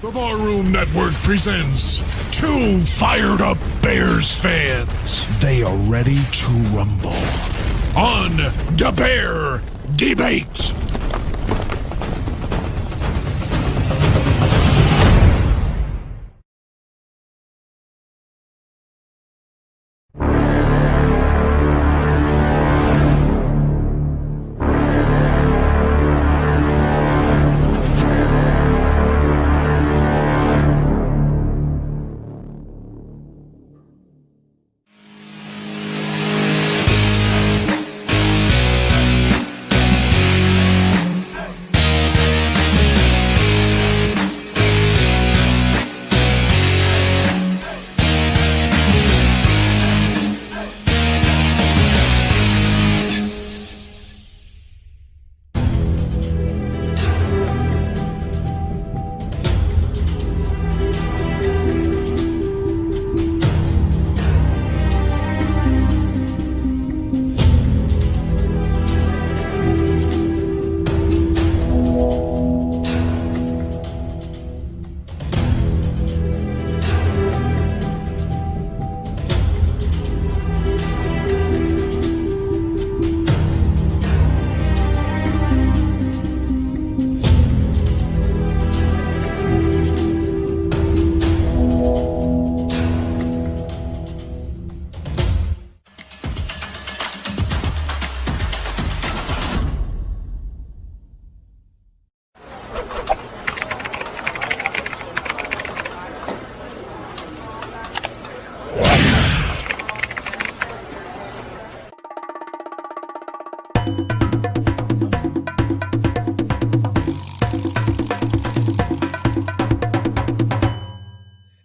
The Barroom Network presents two fired-up Bears fans. They are ready to rumble on the Bear Debate.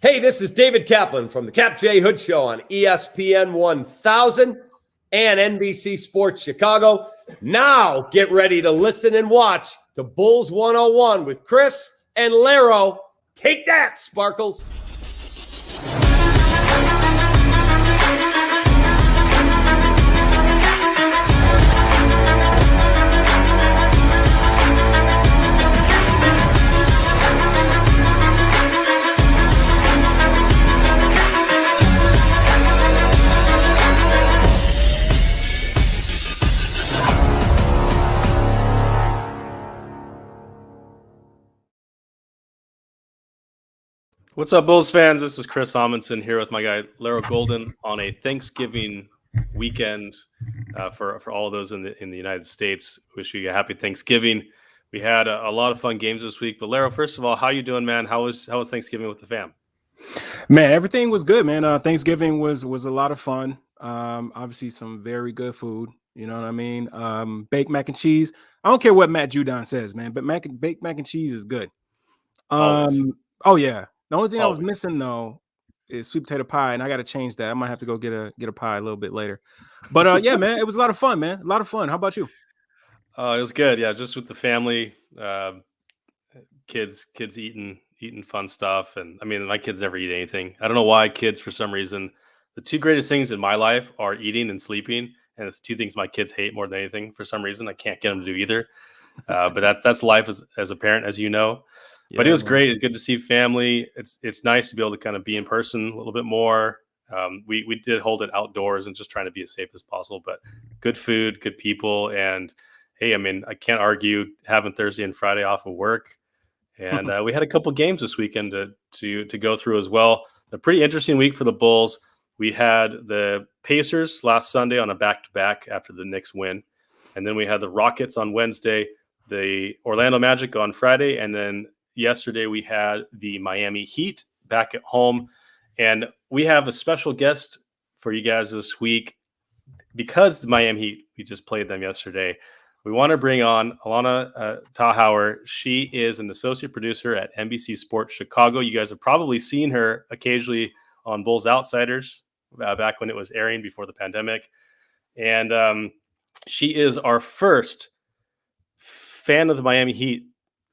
Hey, this is David Kaplan from the Cap J Hood Show on ESPN 1000 and NBC Sports Chicago. Now get ready to listen and watch to Bulls 101 with Kris and Larro. Take that, Sparkles. What's up, Bulls fans? This is Chris Amundsen here with my guy Larro Golden on a Thanksgiving weekend for all of those in the United States. Wish you a happy Thanksgiving. We had a lot of fun games this week. But Larro, first of all, how you doing, man? How was Thanksgiving with the fam? Man, everything was good, man. Thanksgiving was a lot of fun. Obviously, some very good food. You know what I mean? Baked mac and cheese. I don't care what Matt Judon says, man, but baked mac and cheese is good. Oh yeah. The only thing I was missing though is sweet potato pie, and I got to change that. I might have to go get a pie a little bit later. But yeah, man, it was a lot of fun, man. A lot of fun. How about you? It was good. Yeah, just with the family, kids eating fun stuff, and I mean, my kids never eat anything. I don't know why kids, for some reason, the two greatest things in my life are eating and sleeping, and it's two things my kids hate more than anything. For some reason, I can't get them to do either. But that's life as a parent, as you know. Yeah, but it was great. It's good to see family. It's nice to be able to kind of be in person a little bit more. We did hold it outdoors and just trying to be as safe as possible. But good food, good people, and hey, I mean, I can't argue having Thursday and Friday off of work. And we had a couple games this weekend to go through as well. A pretty interesting week for the Bulls. We had the Pacers last Sunday on a back-to-back after the Knicks win, and then we had the Rockets on Wednesday, the Orlando Magic on Friday, and then yesterday we had the Miami Heat back at home. And we have a special guest for you guys this week because the Miami Heat, we just played them yesterday. We want to bring on Allana Tachauer. She is an associate producer at NBC Sports Chicago. You guys have probably seen her occasionally on Bulls Outsiders back when it was airing before the pandemic. And she is our first fan of the Miami Heat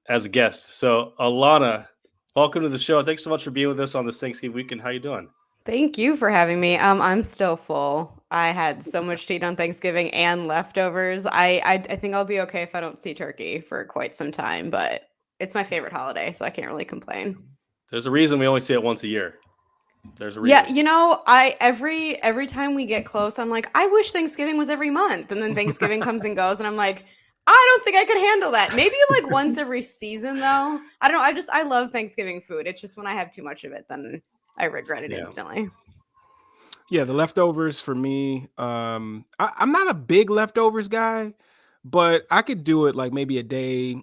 as a guest. So Allana, welcome to the show. Thanks so much for being with us on this Thanksgiving weekend. How you doing? Thank you for having me. I'm still full. I had so much to eat on Thanksgiving and leftovers. I think I'll be okay if I don't see turkey for quite some time, but It's my favorite holiday, so I can't really complain. There's a reason we only see it once a year. There's a reason. Yeah, you know, I every time we get close, I'm like, I wish Thanksgiving was every month. And then Thanksgiving comes and goes, and I'm like, I don't think I could handle that. Maybe like once every season, though. I don't know. I love Thanksgiving food. It's just when I have too much of it, then I regret it instantly. Yeah, the leftovers for me. I'm not a big leftovers guy, but I could do it like maybe a day,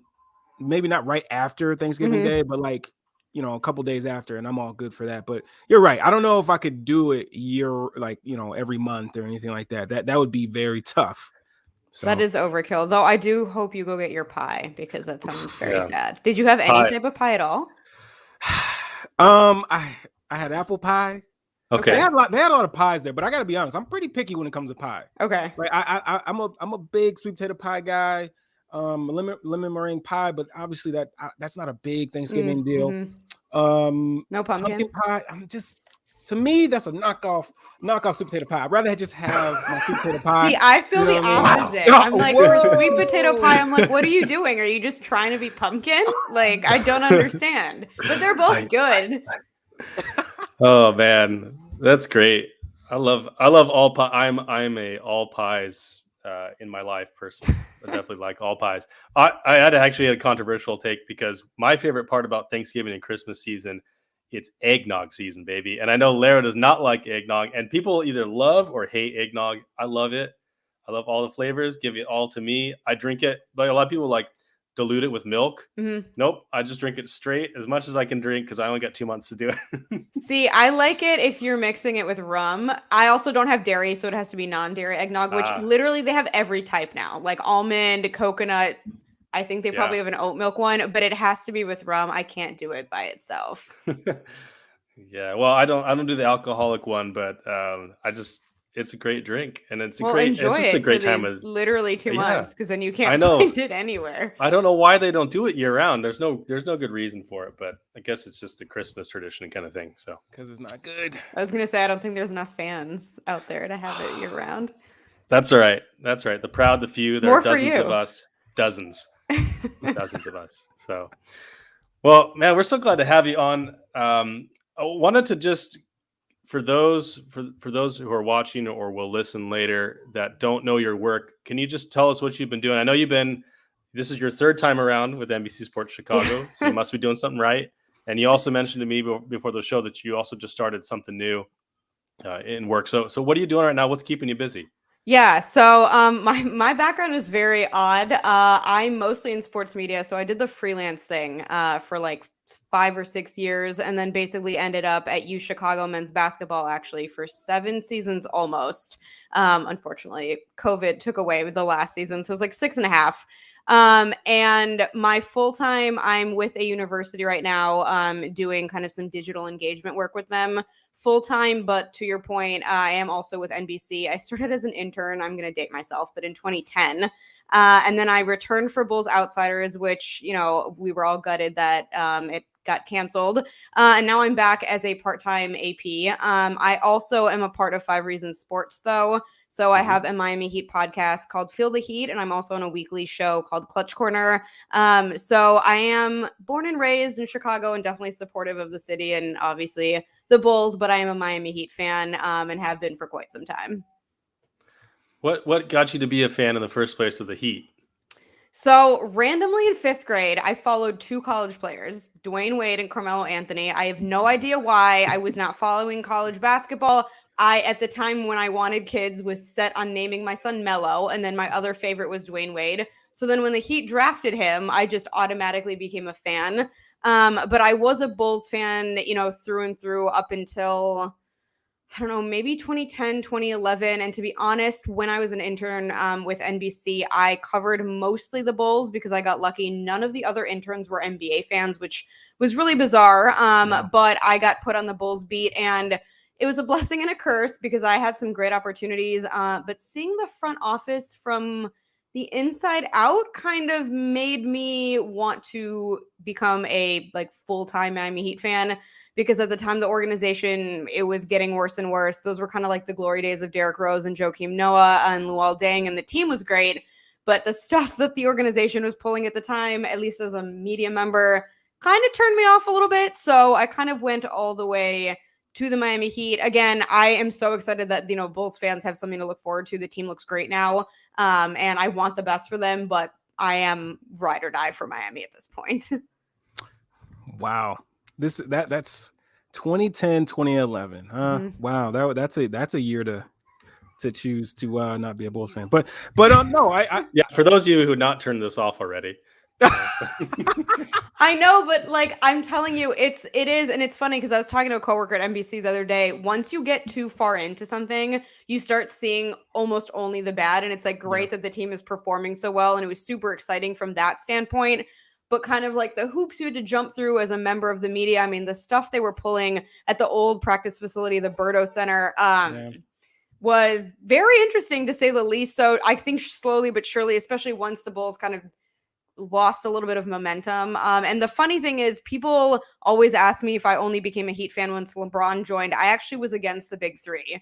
maybe not right after Thanksgiving Day, but like, you know, a couple days after, and I'm all good for that. But you're right. I don't know if I could do it every month or anything like that. That would be very tough. So That is overkill. Though I do hope you go get your pie because that sounds very sad. Did you have any type of pie at all? I had apple pie. Okay. They had a lot of pies there, but I gotta be honest, I'm pretty picky when it comes to pie. Okay. Like I'm a big sweet potato pie guy, lemon meringue pie, but obviously that's not a big Thanksgiving deal. No pumpkin pie. To me, that's a knockoff sweet potato pie. I'd rather just have my sweet potato pie. See, I feel the opposite. I'm like, for sweet potato pie, I'm like, what are you doing? Are you just trying to be pumpkin? Like, I don't understand. But they're both good. Oh man, that's great. I love all pie. I'm a all pies in my life person. I definitely like all pies. I had a controversial take because my favorite part about Thanksgiving and Christmas season, it's eggnog season, baby. And I know Larro does not like eggnog, and people either love or hate eggnog. I love it. I love all the flavors. Give it all to me. I drink it, but a lot of people like dilute it with milk. Nope, I just drink it straight as much as I can drink because I only got 2 months to do it. See, I like it if you're mixing it with rum. I also don't have dairy, so it has to be non-dairy eggnog, which literally they have every type now, like almond, coconut. I think they probably have an oat milk one, but it has to be with rum. I can't do it by itself. Yeah, well, I don't do the alcoholic one, but it's a great drink, and it's just a great time of literally 2 months because then you can't find it anywhere. I don't know why they don't do it year round. There's no good reason for it, but I guess it's just a Christmas tradition kind of thing. So because it's not good. I was gonna say I don't think there's enough fans out there to have it year round. That's all right. That's right. The proud, the few. There are dozens of us. Dozens of us. So, well, man, we're so glad to have you on. I wanted to just, for those who are watching or will listen later that don't know your work, can you just tell us what you've been doing? I know this is your third time around with NBC Sports Chicago, so you must be doing something right. And you also mentioned to me before the show that you also just started something new in work. So what are you doing right now? What's keeping you busy? Yeah, so my background is very odd. I'm mostly in sports media, so I did the freelance thing for like 5 or 6 years, and then basically ended up at U Chicago men's basketball actually for 7 seasons almost. Unfortunately, COVID took away the last season, so it was like 6.5. And my full time, I'm with a university right now, doing kind of some digital engagement work with them. Full time, but to your point, I am also with NBC. I started as an intern. I'm going to date myself, but in 2010. And then I returned for Bulls Outsiders, which, you know, we were all gutted that it got canceled. And now I'm back as a part-time AP. I also am a part of 5 Reasons Sports, though. So I have a Miami Heat podcast called Feel the Heat, and I'm also on a weekly show called Clutch Corner. So I am born and raised in Chicago and definitely supportive of the city and obviously the Bulls, but I am a Miami Heat fan and have been for quite some time. What got you to be a fan in the first place of the Heat? So randomly in 5th grade, I followed 2 college players, Dwayne Wade and Carmelo Anthony. I have no idea why. I was not following college basketball. At the time when I wanted kids, was set on naming my son Melo, and then my other favorite was Dwayne Wade. So then when the Heat drafted him, I just automatically became a fan. But I was a Bulls fan, you know, through and through up until, I don't know, maybe 2010, 2011. And to be honest, when I was an intern with NBC, I covered mostly the Bulls because I got lucky. None of the other interns were NBA fans, which was really bizarre. But I got put on the Bulls beat, and it was a blessing and a curse because I had some great opportunities. But seeing the front office from the inside out kind of made me want to become a like full-time Miami Heat fan, because at the time the organization, it was getting worse and worse. Those were kind of like the glory days of Derrick Rose and Joakim Noah and Luol Deng, and the team was great. but the stuff that the organization was pulling at the time, at least as a media member, kind of turned me off a little bit. So I kind of went all the way to the Miami Heat. Again, I am so excited that, Bulls fans have something to look forward to. The team looks great now. And I want the best for them, but I am ride or die for Miami at this point. Wow. That's 2010, 2011. Wow. That's a year to choose to not be a Bulls fan. But no, I yeah, for those of you who not turned this off already. I know, but like I'm telling you, it is, and it's funny because I was talking to a coworker at NBC the other day. Once you get too far into something, you start seeing almost only the bad, and it's like great that the team is performing so well, and it was super exciting from that standpoint. But kind of like the hoops you had to jump through as a member of the media. I mean, the stuff they were pulling at the old practice facility, the Berto Center, was very interesting to say the least. So I think slowly but surely, especially once the Bulls kind of lost a little bit of momentum. And the funny thing is, people always ask me if I only became a Heat fan once LeBron joined. I actually was against the Big Three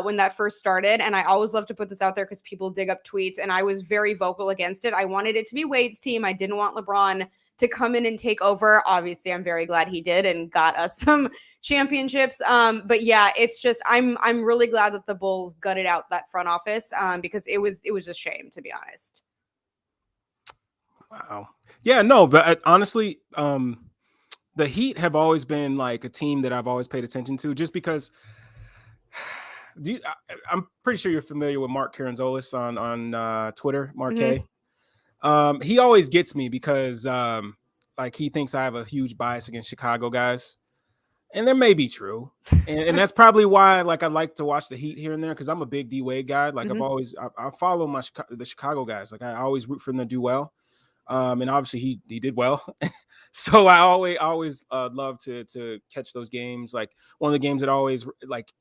when that first started. And I always love to put this out there because people dig up tweets, and I was very vocal against it. I wanted it to be Wade's team. I didn't want LeBron to come in and take over. Obviously, I'm very glad he did and got us some championships. But yeah, it's just I'm really glad that the Bulls gutted out that front office because it was a shame, to be honest. Wow. Yeah, no, but honestly, the Heat have always been like a team that I've always paid attention to, just because I'm pretty sure you're familiar with Mark Caranzolis on Twitter, Mark K. He always gets me because like he thinks I have a huge bias against Chicago guys. And that may be true. And that's probably why like I like to watch the Heat here and there, because I'm a big D Wade guy. Like I follow the Chicago guys. Like I always root for them to do well. And obviously he did well. So I always love to catch those games. Like one of the games that always, like,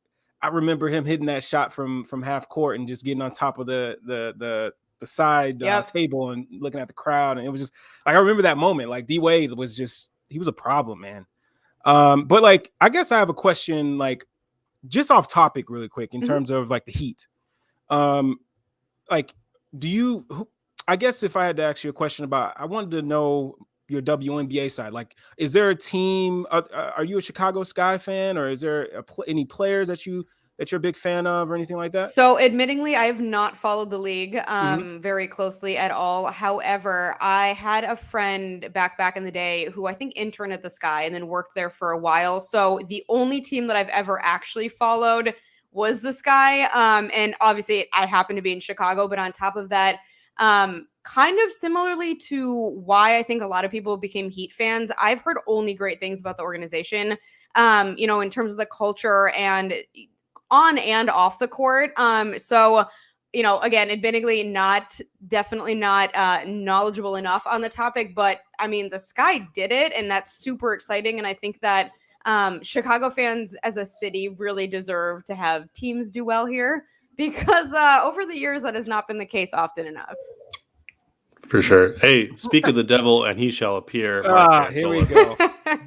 I remember him hitting that shot from half court and just getting on top of the side table and looking at the crowd. And it was just like, I remember that moment. Like D Wade he was a problem, man. But like, I guess I have a question, like just off topic really quick in terms of like the Heat. Like, I guess if I had to ask you a question I wanted to know your WNBA side. Like, is there a team? Are you a Chicago Sky fan, or is there any players that you're a big fan of, or anything like that? So, admittingly, I have not followed the league very closely at all. However, I had a friend back in the day who I think interned at the Sky and then worked there for a while. So, the only team that I've ever actually followed was the Sky. And obviously, I happen to be in Chicago, but on top of that, kind of similarly to why I think a lot of people became Heat fans, I've heard only great things about the organization, in terms of the culture and on and off the court. So, again, admittedly, definitely not knowledgeable enough on the topic, but I mean, the Sky did it, and that's super exciting. And I think that Chicago fans as a city really deserve to have teams do well here, because over the years, that has not been the case often enough. For sure. Hey, speak of the devil and he shall appear. Here we go.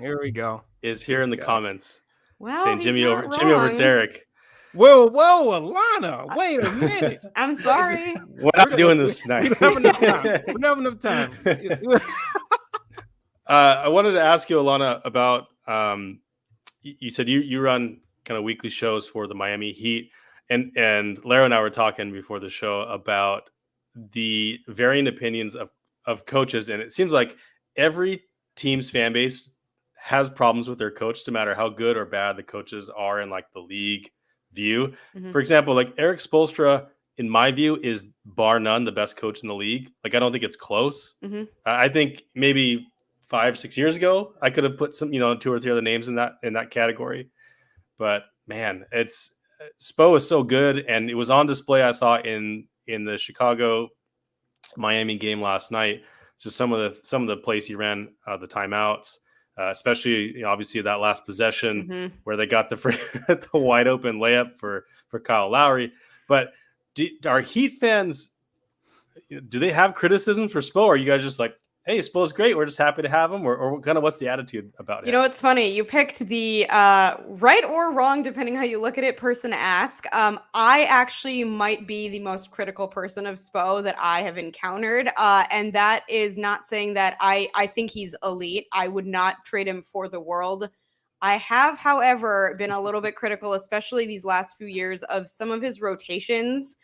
Here we go. Is here in the comments. Well, saying Jimmy over Derek. Whoa, Allana. Wait a minute. I'm sorry. We're not doing this tonight. We don't have enough time. I wanted to ask you, Allana, about you said you run kind of weekly shows for the Miami Heat, and Larro and I were talking before the show about the varying opinions of coaches, and it seems like every team's fan base has problems with their coach, no matter how good or bad the coaches are in like the league view. For example, like Eric Spoelstra, in my view, is bar none the best coach in the league. Like, I don't think it's close. I think maybe 5-6 years ago I could have put some 2 or 3 other names in that category, but man, Spo is so good, and it was on display, I thought, in the Chicago Miami game last night. Just some of the plays he ran, the timeouts, especially obviously that last possession where they got the wide open layup for Kyle Lowry. But are Heat fans, do they have criticism for Spo, or are you guys just like, hey, Spo's great. We're just happy to have him, or kind of what's the attitude about him? You know, it's funny. You picked the right or wrong, depending how you look at it, person to ask. I actually might be the most critical person of Spo that I have encountered. And that is not saying that I think he's elite. I would not trade him for the world. I have, however, been a little bit critical, especially these last few years, of some of his rotations.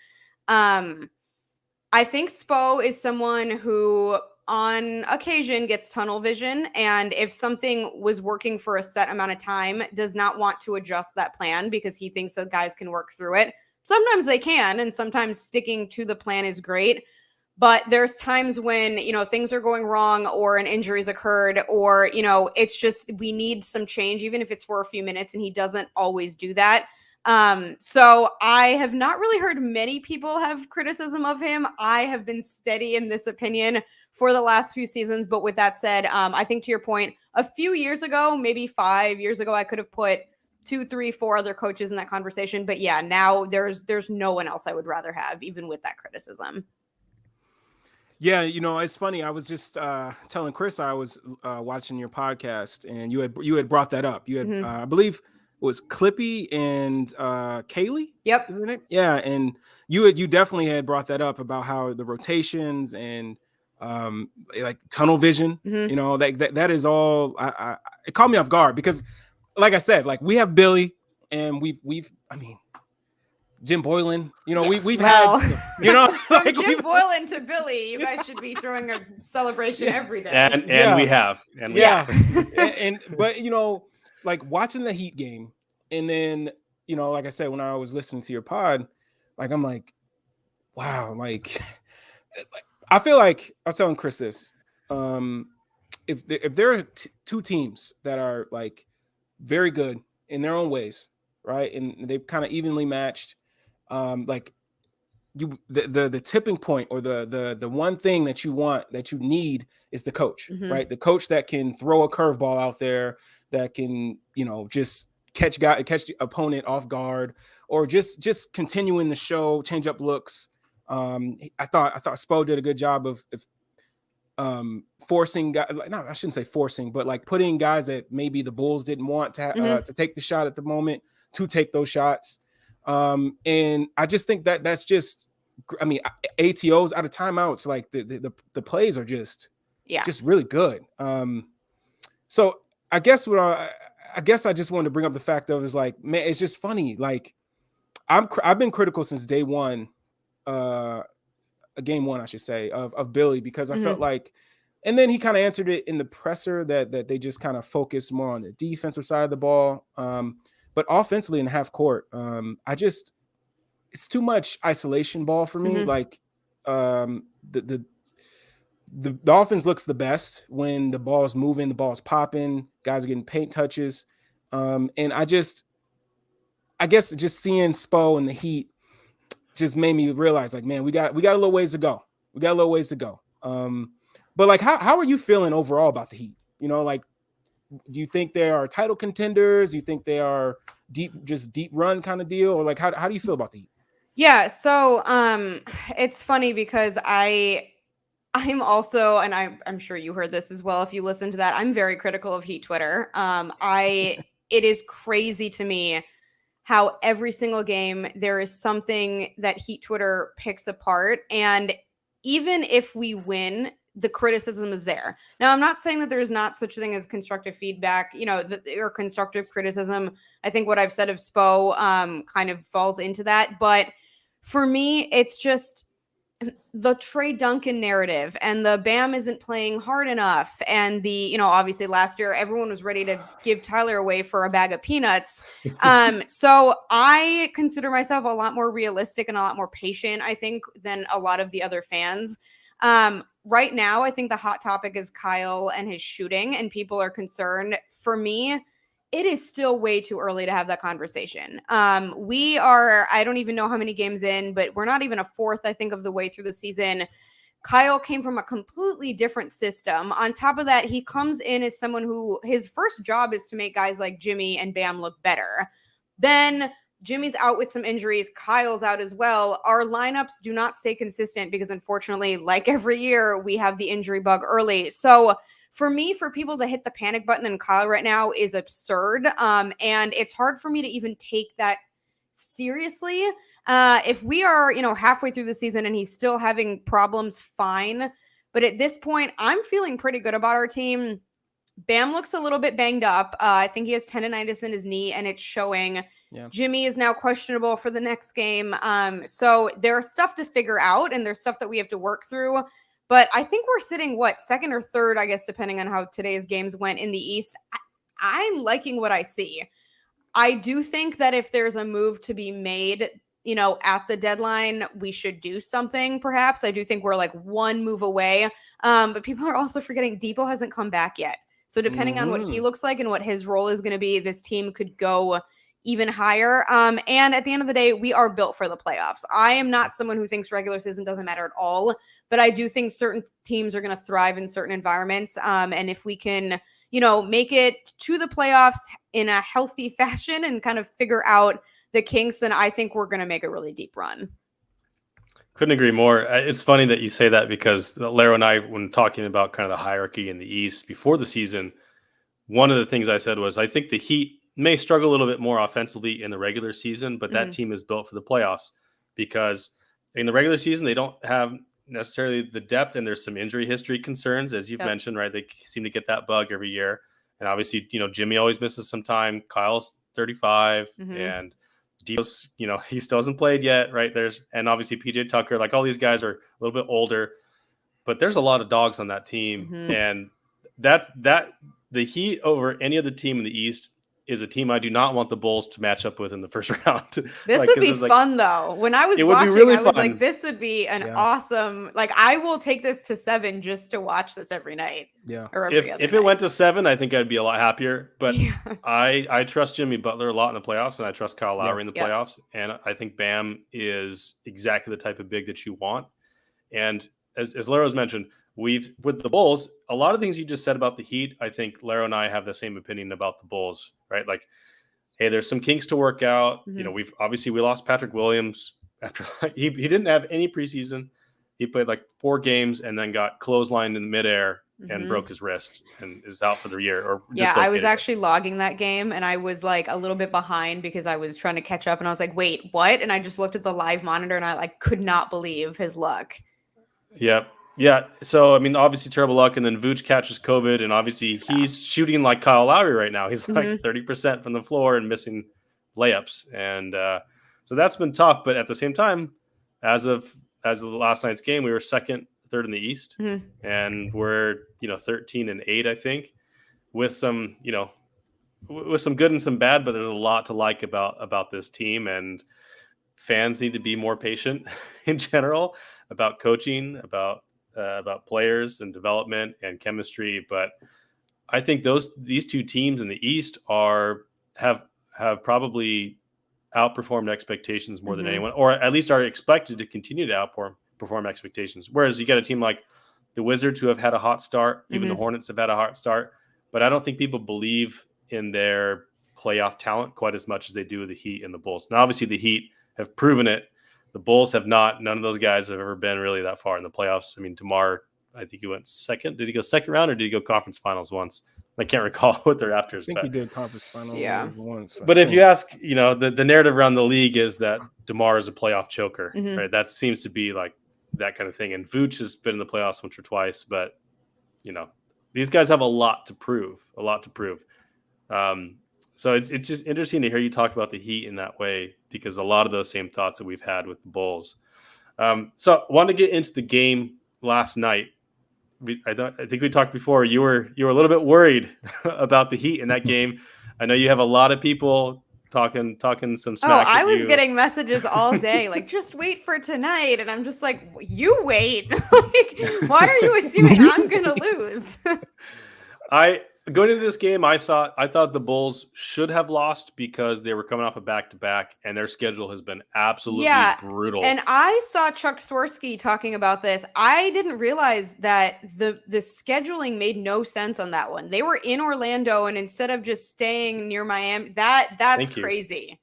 I think Spo is someone who on occasion gets tunnel vision, and if something was working for a set amount of time, does not want to adjust that plan because he thinks that guys can work through it. Sometimes they can, and sometimes sticking to the plan is great. But there's times when, things are going wrong or an injury's occurred or, it's just we need some change, even if it's for a few minutes, and he doesn't always do that. So I have not really heard many people have criticism of him. I have been steady in this opinion for the last few seasons. But with that said, I think to your point, a few years ago, maybe 5 years ago, I could have put 2, 3, 4 other coaches in that conversation. But yeah, now there's no one else I would rather have, even with that criticism. Yeah, it's funny. I was just telling Kris I was watching your podcast, and you had brought that up. You had, I believe, it was Clippy and Kaylee. Yep. Isn't it? Yeah, and you definitely had brought that up about how the rotations and like tunnel vision. That is all. It caught me off guard because, like I said, like we have Billy, and we've Jim Boylan, we've had, from Jim Boylan to Billy, you guys should be throwing a celebration every day. And we have. But like watching the Heat game, and then, like I said, when I was listening to your pod, like, I'm like, wow, like, I feel like I was telling Kris this, if there are two teams that are like very good in their own ways, right, and they've kind of evenly matched, like the tipping point or the one thing that you need is the coach, right? The coach that can throw a curveball out there, that can just catch the opponent off guard, or just continuing the show, change up looks. I thought Spo did a good job of forcing guys. No, I shouldn't say forcing, but like putting guys that maybe the Bulls didn't want to take the shot at the moment to take those shots. And I just think that's just, ATOs out of timeouts, like the plays are just really good. So I guess I just wanted to bring up the fact of is like, man, it's just funny. Like I've been critical since day one, game one, I should say, of Billy, because I felt like, and then he kind of answered it in the presser that they just kind of focus more on the defensive side of the ball. But offensively in half court, it's too much isolation ball for me. Like the offense looks the best when the ball's moving, the ball's popping, guys are getting paint touches. And I guess just seeing Spo and the Heat just made me realize, like, man, we got a little ways to go. But like, how are you feeling overall about the Heat? Like, do you think they are title contenders? Do you think they are deep run kind of deal? Or like, how do you feel about the Heat? Yeah. So it's funny because I'm also, and I'm sure you heard this as well, if you listen to that, I'm very critical of Heat Twitter. It is crazy to me how every single game there is something that Heat Twitter picks apart. And even if we win, the criticism is there. Now, I'm not saying that there's not such a thing as constructive feedback, or constructive criticism. I think what I've said of Spo kind of falls into that. But for me, it's just the Trey Duncan narrative and the Bam isn't playing hard enough. And obviously last year, everyone was ready to give Tyler away for a bag of peanuts. So I consider myself a lot more realistic and a lot more patient, I think, than a lot of the other fans. Right now, I think the hot topic is Kyle and his shooting, and people are concerned. For me, it is still way too early to have that conversation. I don't even know how many games in, but we're not even a fourth, I think, of the way through the season. Kyle came from a completely different system. On top of that, he comes in as someone who his first job is to make guys like Jimmy and Bam look better. Then Jimmy's out with some injuries. Kyle's out as well. Our lineups do not stay consistent because, unfortunately, like every year, we have the injury bug early. So for me, for people to hit the panic button in Kyle right now is absurd. And it's hard for me to even take that seriously. If we are, halfway through the season and he's still having problems, fine. But at this point, I'm feeling pretty good about our team. Bam looks a little bit banged up. I think he has tendonitis in his knee, and it's showing. Yeah. Jimmy is now questionable for the next game. So there's stuff to figure out, and there's stuff that we have to work through. But I think we're sitting, second or third, I guess, depending on how today's games went in the East. I'm liking what I see. I do think that if there's a move to be made, at the deadline, we should do something, perhaps. I do think we're like one move away. But people are also forgetting Depot hasn't come back yet. So depending on what he looks like and what his role is going to be, this team could go even higher. And at the end of the day, we are built for the playoffs. I am not someone who thinks regular season doesn't matter at all, but I do think certain teams are going to thrive in certain environments. And if we can, make it to the playoffs in a healthy fashion and kind of figure out the kinks, then I think we're going to make a really deep run. Couldn't agree more. It's funny that you say that because Larro and I, when talking about kind of the hierarchy in the East before the season, one of the things I said was I think the Heat may struggle a little bit more offensively in the regular season, but that team is built for the playoffs because in the regular season, they don't have necessarily the depth and there's some injury history concerns, as you've mentioned, right? They seem to get that bug every year. And obviously, Jimmy always misses some time. Kyle's 35 and Dio's, he still hasn't played yet, right? And obviously PJ Tucker, like all these guys are a little bit older, but there's a lot of dogs on that team. And that the Heat over any other team in the East is a team I do not want the Bulls to match up with in the first round. This would be fun though. When I was watching, really I was fun. like, this would be an awesome, I will take this to 7 just to watch this every night. Yeah. Or every other if night. it went to 7, I think I'd be a lot happier. But I trust Jimmy Butler a lot in the playoffs, and I trust Kyle Lowry in the playoffs. And I think Bam is exactly the type of big that you want. And as Larro's mentioned, with the Bulls, a lot of things you just said about the Heat, I think Larro and I have the same opinion about the Bulls, right? Like, hey, there's some kinks to work out. We lost Patrick Williams after he didn't have any preseason. He played 4 games and then got clotheslined in midair and broke his wrist and is out for the year. Or I was actually logging that game and I was a little bit behind because I was trying to catch up and I was like, wait, what? And I just looked at the live monitor and I could not believe his luck. Yep. Yeah. So, obviously terrible luck. And then Vooch catches COVID and obviously he's shooting like Kyle Lowry right now. He's 30% from the floor and missing layups. And so that's been tough. But at the same time, as of last night's game, we were third in the East and we're, 13-8, I think, with some, with some good and some bad, but there's a lot to like about this team, and fans need to be more patient in general about coaching, about players and development and chemistry. But I think these two teams in the East have probably outperformed expectations more than anyone, or at least are expected to continue to outperform expectations. Whereas you got a team like the Wizards who have had a hot start, even the Hornets have had a hot start, but I don't think people believe in their playoff talent quite as much as they do the Heat and the Bulls. Now, obviously the Heat have proven it. The Bulls have not. None of those guys have ever been really that far in the playoffs. DeMar, I think he went second. Did he go second round or did he go conference finals once? I can't recall what their afters. I think he did conference finals once. But if you ask, the narrative around the league is that DeMar is a playoff choker, right? That seems to be that kind of thing. And Vooch has been in the playoffs once or twice, but these guys have a lot to prove. So it's just interesting to hear you talk about the Heat in that way, because a lot of those same thoughts that we've had with the Bulls. So I wanted to get into the game last night. I think we talked before. You were a little bit worried about the Heat in that game. I know you have a lot of people talking some smack. I was getting messages all day, just wait for tonight, and I'm just like, you wait. Why are you assuming I'm gonna lose? Going into this game, I thought the Bulls should have lost because they were coming off a back-to-back, and their schedule has been absolutely brutal. And I saw Chuck Swirsky talking about this. I didn't realize that the scheduling made no sense on that one. They were in Orlando, and instead of just staying near Miami, that's crazy.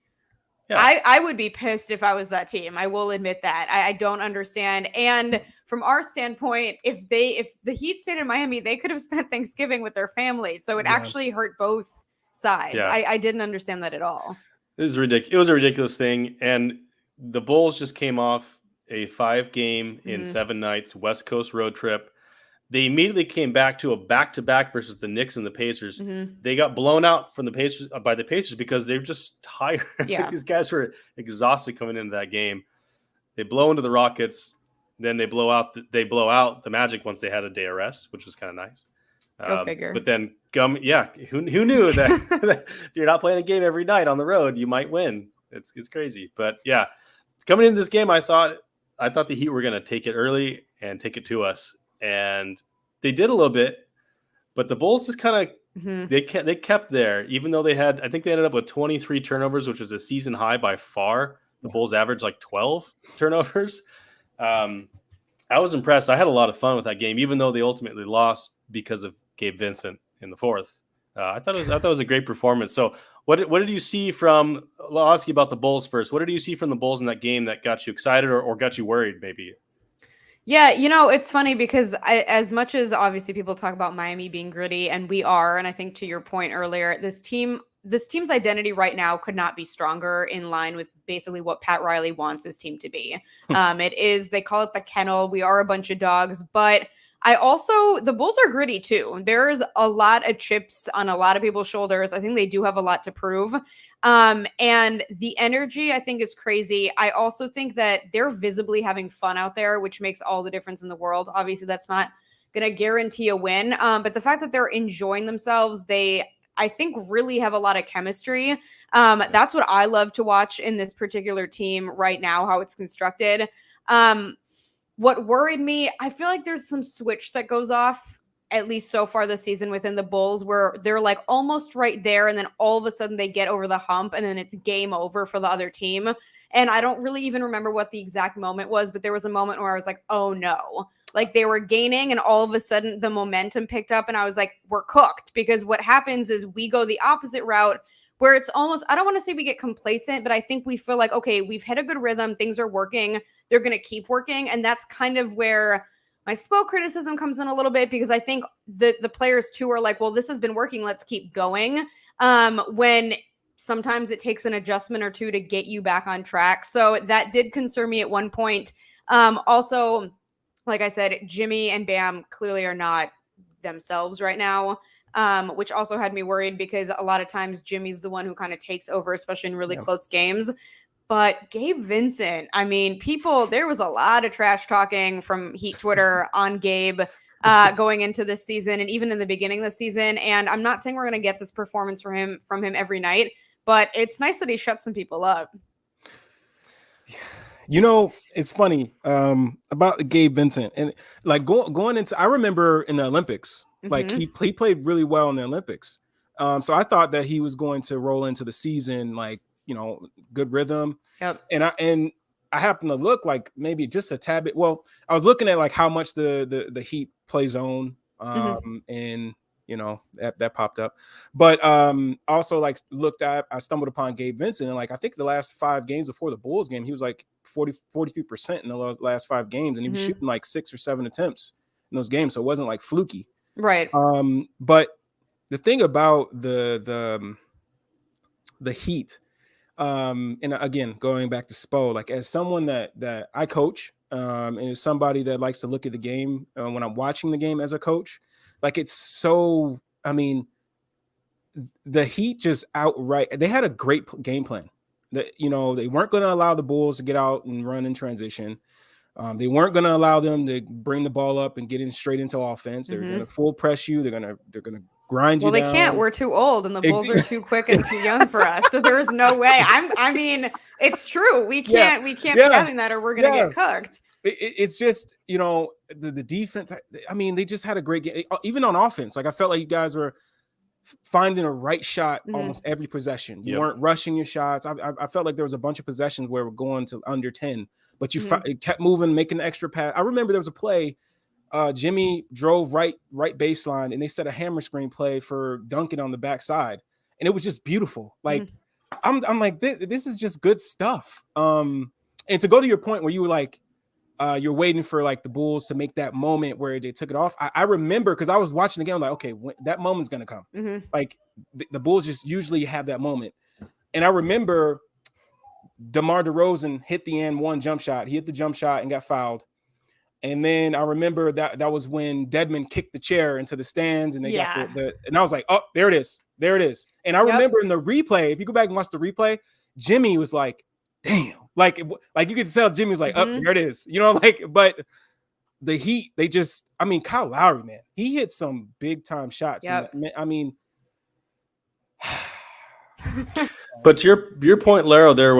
Yeah. I would be pissed if I was that team. I will admit that. I don't understand. And from our standpoint, if the Heat stayed in Miami, they could have spent Thanksgiving with their family. So it actually hurt both sides. Yeah. I didn't understand that at all. It was ridiculous. It was a ridiculous thing. And the Bulls just came off a 5-game in 7 nights West Coast road trip. They immediately came back to a back-to-back versus the Knicks and the Pacers. They got blown out from the Pacers by the Pacers because they were just tired. Yeah. These guys were exhausted coming into that game. They blow into the Rockets, then they blow out the Magic once they had a day of rest, which was kind of nice. Go figure. But then who knew that if you're not playing a game every night on the road, you might win. It's crazy. But yeah, coming into this game, I thought the Heat were going to take it early and take it to us. And they did a little bit, but the Bulls just kind of they kept there, even though I think they ended up with 23 turnovers, which was a season high by far. The Bulls averaged like 12 turnovers. I was impressed. I had a lot of fun with that game, even though they ultimately lost because of Gabe Vincent in the fourth. I thought it was a great performance. So what did you see from? I'll ask you about the Bulls first. What did you see from the Bulls in that game that got you excited or got you worried, maybe? Yeah, it's funny because as much as obviously people talk about Miami being gritty, and we are, and I think to your point earlier, this team's identity right now could not be stronger in line with basically what Pat Riley wants his team to be. They call it the kennel. We are a bunch of dogs, but the Bulls are gritty too. There's a lot of chips on a lot of people's shoulders. I think they do have a lot to prove. And the energy, I think, is crazy. I also think that they're visibly having fun out there, which makes all the difference in the world. Obviously, that's not going to guarantee a win. But the fact that they're enjoying themselves, I think, really have a lot of chemistry. That's what I love to watch in this particular team right now, how it's constructed. What worried me, I feel like there's some switch that goes off, at least so far this season within the Bulls, where they're like almost right there, and then all of a sudden they get over the hump, and then it's game over for the other team. And I don't really even remember what the exact moment was, but there was a moment where I was like, oh no. Like they were gaining, and all of a sudden the momentum picked up, and I was like, we're cooked. Because what happens is we go the opposite route, where it's almost, I don't want to say we get complacent, but I think we feel like, okay, we've hit a good rhythm. Things are working. They're going to keep working. And that's kind of where my Spo criticism comes in a little bit, because I think the players too are like, well, this has been working. Let's keep going. When sometimes it takes an adjustment or two to get you back on track. So that did concern me at one point. Also, like I said, Jimmy and Bam clearly are not themselves right now. Which also had me worried, because a lot of times Jimmy's the one who kind of takes over, especially in really close games. But Gabe Vincent, I mean, there was a lot of trash talking from Heat Twitter on Gabe going into this season, and even in the beginning of the season. And I'm not saying we're going to get this performance from him every night, but it's nice that he shut some people up. It's funny about Gabe Vincent, and like going into, I remember in the Olympics, like he played really well in the Olympics. So I thought that he was going to roll into the season like, good rhythm. Yep. And I happened to look like maybe just a tad bit. Well, I was looking at like how much the Heat play zone, and that popped up. But also like I stumbled upon Gabe Vincent, and like I think the last 5 games before the Bulls game, he was like 43% in the last 5 games, and he was shooting like 6 or 7 attempts in those games, so it wasn't like fluky. Right. But the thing about the Heat, and again, going back to Spo, like as someone that I coach, and as somebody that likes to look at the game when I'm watching the game as a coach, like it's so, I mean, the Heat just outright, they had a great game plan. That they weren't going to allow the Bulls to get out and run in transition. They weren't going to allow them to bring the ball up and get in straight into offense. They're going to full press you. They're going to grind you down. Well, they can't. We're too old, and the Bulls are too quick and too young for us. So there is no way. I mean, it's true. We can't be having that, or we're going to get cooked. It's just, the defense. I mean, they just had a great game. Even on offense, like I felt like you guys were finding a right shot almost every possession. You weren't rushing your shots. I felt like there was a bunch of possessions where we're going to under 10, but you kept moving, making an extra pass. I remember there was a play, Jimmy drove right baseline, and they set a hammer screen play for Duncan on the backside, and it was just beautiful. Like I'm like, this is just good stuff. And to go to your point where you were like, you're waiting for like the Bulls to make that moment where they took it off. I remember because I was watching the game, like, okay, that moment's gonna come. Mm-hmm. Like the Bulls just usually have that moment. And I remember DeMar DeRozan hit the N1 jump shot. He hit the jump shot and got fouled. And then I remember that was when Dedmon kicked the chair into the stands, and they got and I was like, oh, there it is. And I remember in the replay, if you go back and watch the replay, Jimmy was like, damn. Like you could tell Jimmy was like, oh, there it is. You know, like, but the Heat, they just, I mean, Kyle Lowry, man, he hit some big time shots. Yep. And, I mean, but to your point, Larro, there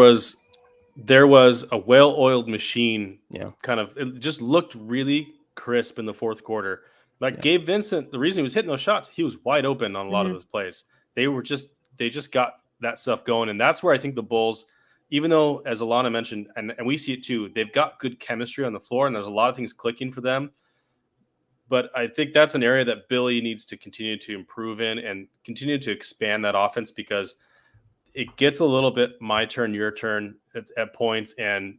was a well-oiled machine. Yeah, kind of, it just looked really crisp in the fourth quarter. Like Gabe Vincent, the reason he was hitting those shots, he was wide open on a lot of those plays. They just got that stuff going, and that's where I think the Bulls, even though, as Allana mentioned, and we see it too, they've got good chemistry on the floor, and there's a lot of things clicking for them. But I think that's an area that Billy needs to continue to improve in and continue to expand that offense, because it gets a little bit my turn, your turn at points. And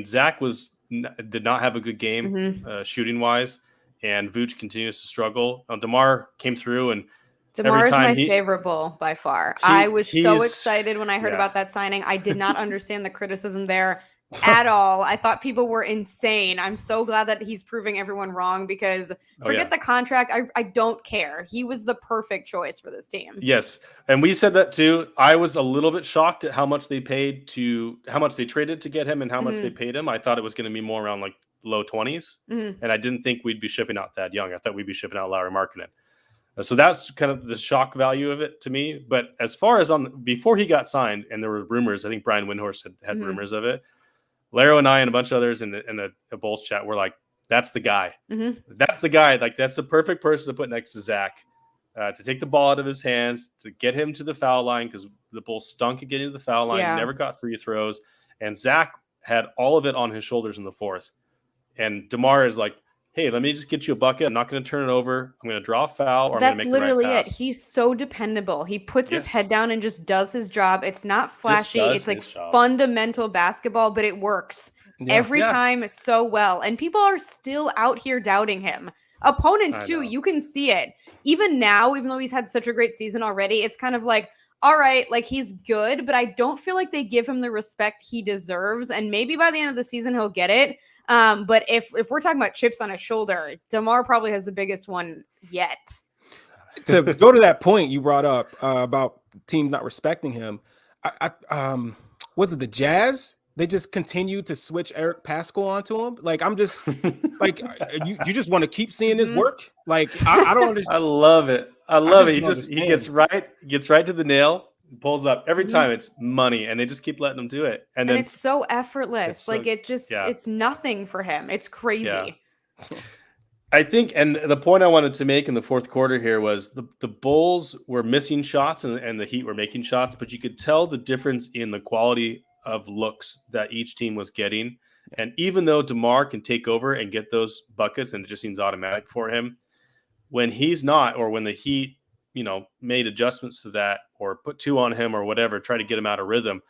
Zach did not have a good game shooting wise, and Vooch continues to struggle. DeMar came through, and DeMar is my favorable by far. I was so excited when I heard about that signing. I did not understand the criticism there at all. I thought people were insane. I'm so glad that he's proving everyone wrong, because forget the contract. I don't care. He was the perfect choice for this team. Yes. And we said that too. I was a little bit shocked at how much they traded to get him and how much they paid him. I thought it was going to be more around like low 20s. And I didn't think we'd be shipping out Thad Young. I thought we'd be shipping out Lauri Markkanen. So that's kind of the shock value of it to me. But as far as before he got signed, and there were rumors, I think Brian Windhorst had rumors of it. Larro and I and a bunch of others in the Bulls chat were like, that's the guy. That's the guy. Like, that's the perfect person to put next to Zach, to take the ball out of his hands, to get him to the foul line, because the Bulls stunk at getting to the foul line, never got free throws. And Zach had all of it on his shoulders in the fourth. And DeMar is like, hey, let me just get you a bucket. I'm not going to turn it over. I'm going to draw a foul, or I'm going to make the right pass. That's literally it. He's so dependable. He puts his head down and just does his job. It's not flashy. It's like fundamental basketball, but it works every time so well. And people are still out here doubting him. Opponents too. You can see it. Even now, even though he's had such a great season already, it's kind of like, all right, like, he's good, but I don't feel like they give him the respect he deserves. And maybe by the end of the season, he'll get it. But if we're talking about chips on his shoulder, DeMar probably has the biggest one yet. To go to that point you brought up about teams not respecting him, was it the Jazz? They just continue to switch Eric Pascal onto him. Like, I'm just like, you just want to keep seeing this work? Like, I don't understand. I love it. I love it. He gets right to the nail. Pulls up every time. It's money, and they just keep letting him do it, and then it's so effortless. It's nothing for him. It's crazy. Yeah. I think, and the point I wanted to make in the fourth quarter here was the Bulls were missing shots and the Heat were making shots, but you could tell the difference in the quality of looks that each team was getting. And even though DeMar can take over and get those buckets, and it just seems automatic for him, when he's not, or when the Heat, made adjustments to that, or put two on him or whatever, try to get him out of rhythm,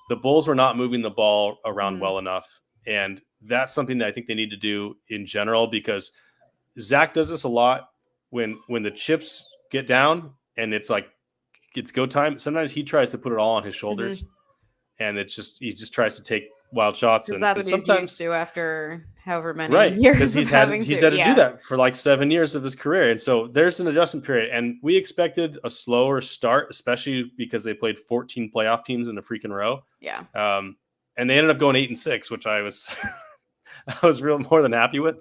the Bulls were not moving the ball around well enough. And that's something that I think they need to do in general, because Zach does this a lot when the chips get down and it's like, it's go time. Sometimes he tries to put it all on his shoulders, and he just tries to take wild shots. And that's what sometimes he's used to after however many years. Because he's had to do that for like 7 years of his career. And so there's an adjustment period. And we expected a slower start, especially because they played 14 playoff teams in a freaking row. Yeah. And they ended up going 8-6, which I was real more than happy with.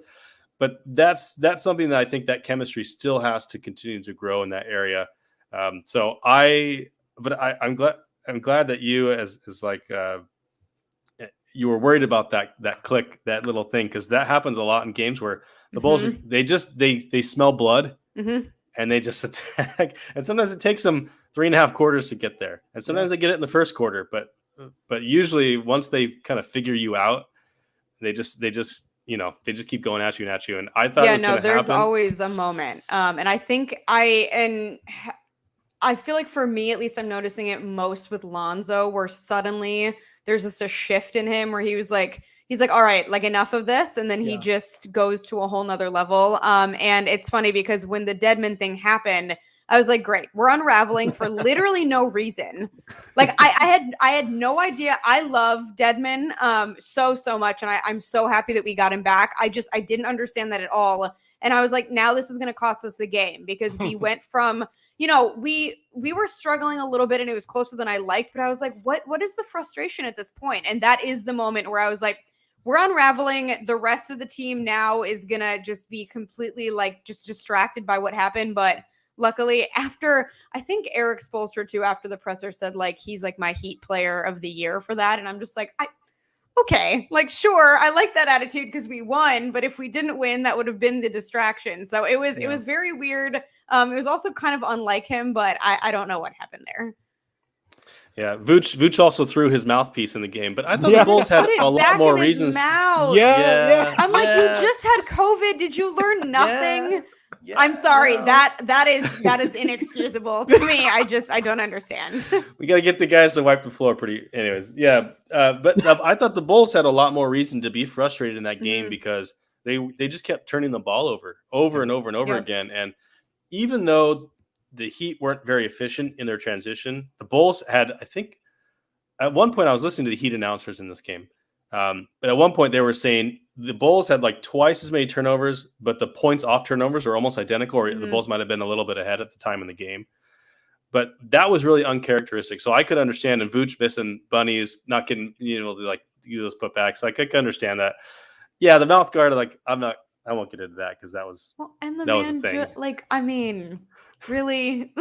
But that's something that I think that chemistry still has to continue to grow in that area. I'm glad that you as like you were worried about that click, that little thing, because that happens a lot in games where the Bulls they smell blood and they just attack. And sometimes it takes them 3.5 quarters to get there, and sometimes they get it in the first quarter. But usually once they kind of figure you out, they just keep going at you. And I thought, there's always a moment. And I think I I feel like for me, at least, I'm noticing it most with Lonzo, where suddenly there's just a shift in him where he's like, all right, like enough of this. And then he just goes to a whole nother level. And it's funny because when the Deadman thing happened, I was like, great, we're unraveling for literally no reason. Like I had no idea. I love Deadman so much. And I'm so happy that we got him back. I didn't understand that at all. And I was like, now this is going to cost us the game, because we went from, we were struggling a little bit and it was closer than I liked, but I was like, what is the frustration at this point? And that is the moment where I was like, we're unraveling. The rest of the team now is going to just be completely like just distracted by what happened. But luckily, after, I think Eric Spoelstra too, after the presser said like, he's like my Heat player of the year for that. And I'm just like, okay, like, sure, I like that attitude because we won, but if we didn't win, that would have been the distraction. So it was very weird. It was also kind of unlike him, but I don't know what happened there. Yeah, Vooch also threw his mouthpiece in the game, but I thought the Bulls had a lot more reasons. Yeah. I'm like, you just had COVID. Did you learn nothing? Yeah, I'm sorry. No. That is inexcusable to me. I don't understand. We got to get the guys to wipe the floor anyways. Yeah. But I thought the Bulls had a lot more reason to be frustrated in that game because they just kept turning the ball over and over again. And even though the Heat weren't very efficient in their transition, the Bulls had, I think at one point I was listening to the Heat announcers in this game. But at one point they were saying the Bulls had like twice as many turnovers, but the points off turnovers are almost identical, or the Bulls might have been a little bit ahead at the time in the game. But that was really uncharacteristic. So I could understand, and Vooch missing bunnies, not getting, like do those putbacks. Like I could understand that. Yeah, the mouth guard, like I won't get into that because that was was a thing. Really?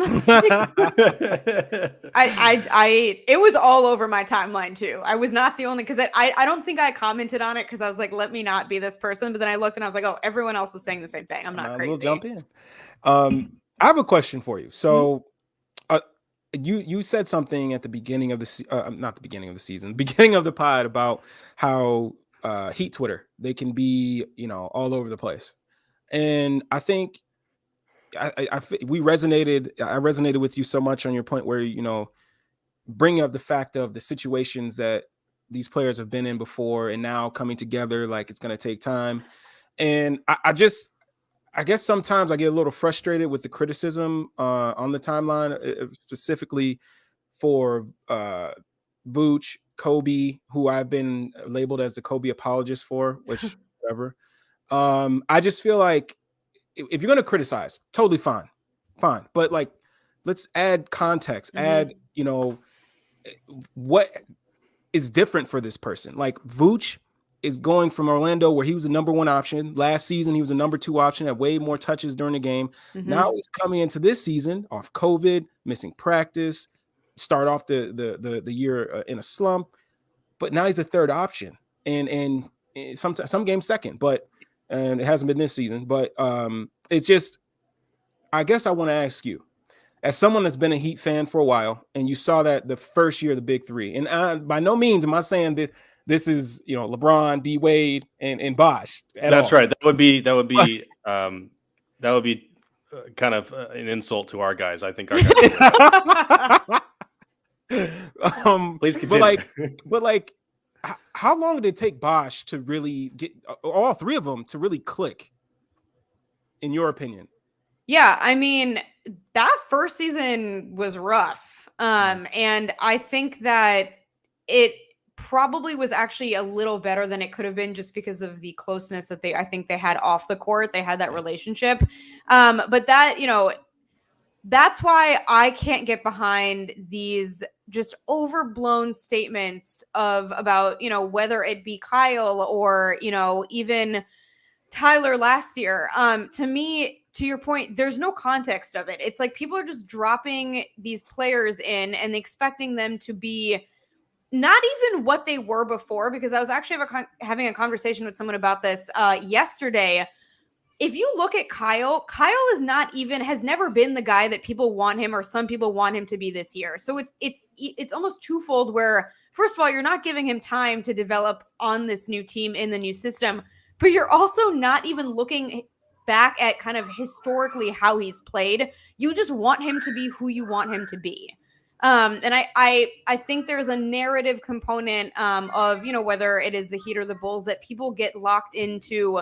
It was all over my timeline too. I was not the only, because I don't think I commented on it because I was like, let me not be this person. But then I looked and I was like, oh, everyone else is saying the same thing. I'm not crazy. We'll jump in. I have a question for you. So you said something at the beginning of not the beginning of the season, beginning of the pod about how Heat Twitter, they can be, all over the place. And I think I resonated with you so much on your point where, bringing up the fact of the situations that these players have been in before and now coming together, like it's going to take time. And I guess sometimes I get a little frustrated with the criticism on the timeline, specifically for Vooch, Kobe, who I've been labeled as the Kobe apologist for, which whatever. I just feel like if you're going to criticize, totally fine. But like, let's add context, add, what is different for this person. Like Vooch is going from Orlando, where he was the number one option. Last season, he was a number two option, had way more touches during the game. Now he's coming into this season off COVID, missing practice, start off the year in a slump. But now he's the third option. And some games second, and it hasn't been this season, but it's just, I guess I want to ask you, as someone that's been a Heat fan for a while, and you saw that the first year of the Big Three, and by no means am I saying that this is, LeBron, D Wade, and Bosh. That's right. That would be kind of an insult to our guys. I think our guys. Please continue. But how long did it take Bosh to really get all three of them to really click, in your opinion? Yeah, I mean, that first season was rough. And I think that it probably was actually a little better than it could have been, just because of the closeness that I think they had off the court. They had that relationship. But that, that's why I can't get behind these just overblown statements about, whether it be Kyle or, even Tyler last year. To me, to your point, there's no context of it. It's like people are just dropping these players in and expecting them to be not even what they were before, because I was actually having a conversation with someone about this yesterday. If you look at Kyle has never been the guy that people want him, or some people want him to be this year. So it's almost twofold, where first of all, you're not giving him time to develop on this new team in the new system, but you're also not even looking back at kind of historically how he's played, you just want him to be who you want him to be. And I think there's a narrative component of, whether it is the Heat or the Bulls, that people get locked into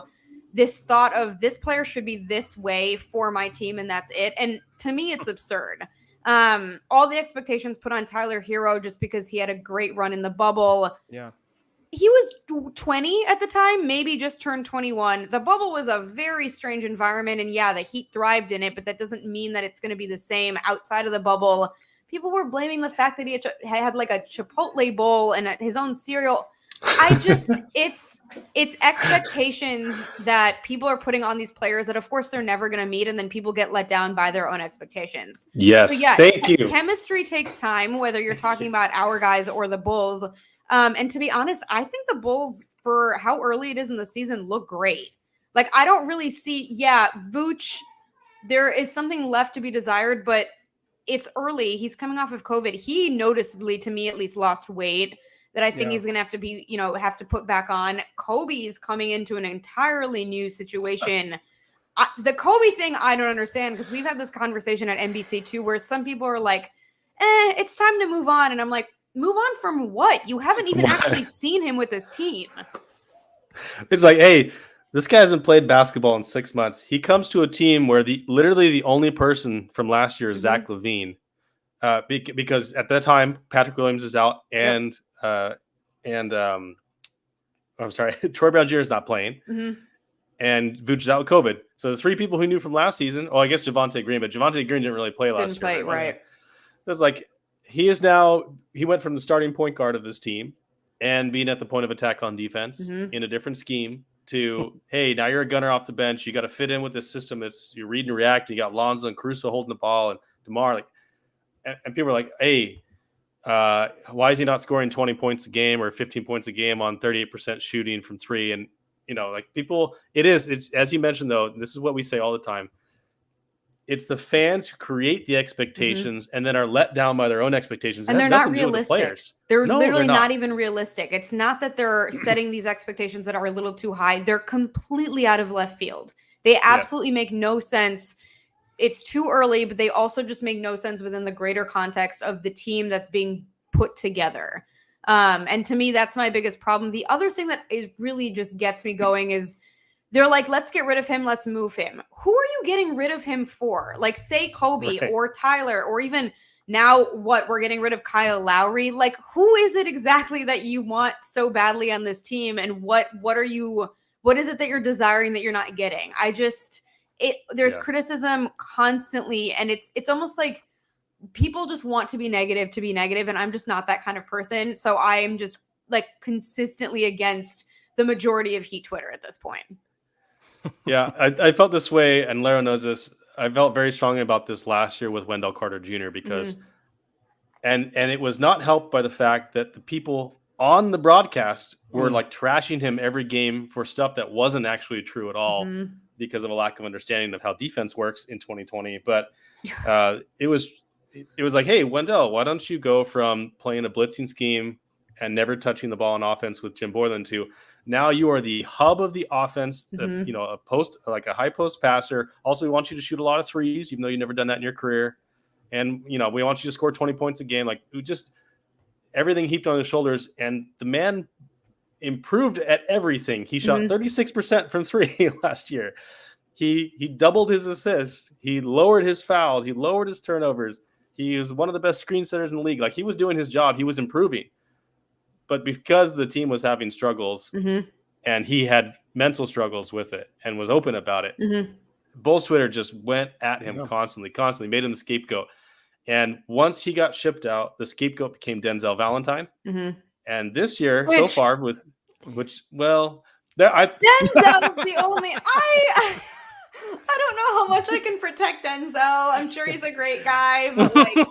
this thought of this player should be this way for my team, and that's it. And to me, it's absurd. All the expectations put on Tyler Hero just because he had a great run in the bubble. Yeah. He was 20 at the time, maybe just turned 21. The bubble was a very strange environment, and yeah, the Heat thrived in it, but that doesn't mean that it's going to be the same outside of the bubble. People were blaming the fact that he had like a Chipotle bowl and his own cereal. It's expectations that people are putting on these players that, of course, they're never going to meet, and then people get let down by their own expectations. Yes, so, yeah, thank you. Chemistry takes time, whether you're talking about our guys or the Bulls. And to be honest, I think the Bulls, for how early it is in the season, look great. Like, I don't really see, Vooch, there is something left to be desired, but it's early. He's coming off of COVID. He noticeably, to me at least, lost weight that I think he's going to have to be, have to put back on. Kobe's coming into an entirely new situation. The Kobe thing, I don't understand, because we've had this conversation at NBC too, where some people are like, it's time to move on. And I'm like, move on from what? You haven't even actually seen him with this team. It's like, hey, this guy hasn't played basketball in 6 months. He comes to a team where literally the only person from last year is Zach LaVine, because at that time Patrick Williams is out and I'm sorry, Troy Brown Jr. is not playing, and Vooch is out with COVID. So the three people who knew from last season, I guess Javonte Green, but Javonte Green didn't really play last year. Right? It's like he went from the starting point guard of this team and being at the point of attack on defense in a different scheme to, hey, now you're a gunner off the bench. You got to fit in with this system. You read and react. You got Lonzo and Caruso holding the ball, and DeMar, and people are like, hey, why is he not scoring 20 points a game or 15 points a game on 38% shooting from three? And it's as you mentioned, though, this is what we say all the time. It's the fans who create the expectations and then are let down by their own expectations. And they're not realistic. They're literally not even realistic. It's not that they're setting these expectations that are a little too high. They're completely out of left field. They absolutely make no sense. It's too early, but they also just make no sense within the greater context of the team that's being put together. And to me, that's my biggest problem. The other thing that really just gets me going is they're like, let's get rid of him. Let's move him. Who are you getting rid of him for? Like, say Kobe or Tyler, or even now we're getting rid of Kyle Lowry. Like, who is it exactly that you want so badly on this team? And what is it that you're desiring that you're not getting? There's criticism constantly, and it's almost like people just want to be negative, and I'm just not that kind of person. So I am just like consistently against the majority of Heat Twitter at this point. Yeah, I felt this way, and Larro knows this. I felt very strongly about this last year with Wendell Carter Jr. because, and it was not helped by the fact that the people on the broadcast were like trashing him every game for stuff that wasn't actually true at all because of a lack of understanding of how defense works in 2020. But it was like, hey, Wendell, why don't you go from playing a blitzing scheme and never touching the ball on offense with Jim Boylan to now you are the hub of the offense, a high post passer. Also, we want you to shoot a lot of threes, even though you've never done that in your career. And, we want you to score 20 points a game. Like, just everything heaped on his shoulders. And the man improved at everything. He shot 36% from three last year. He doubled his assists. He lowered his fouls. He lowered his turnovers. He was one of the best screen setters in the league. Like, he was doing his job. He was improving. But because the team was having struggles and he had mental struggles with it and was open about it, Bulls Twitter just went at him constantly, made him the scapegoat. And once he got shipped out, the scapegoat became Denzel Valentine. And this year, so far, Denzel's the only I don't know how much I can protect Denzel. I'm sure he's a great guy, but like,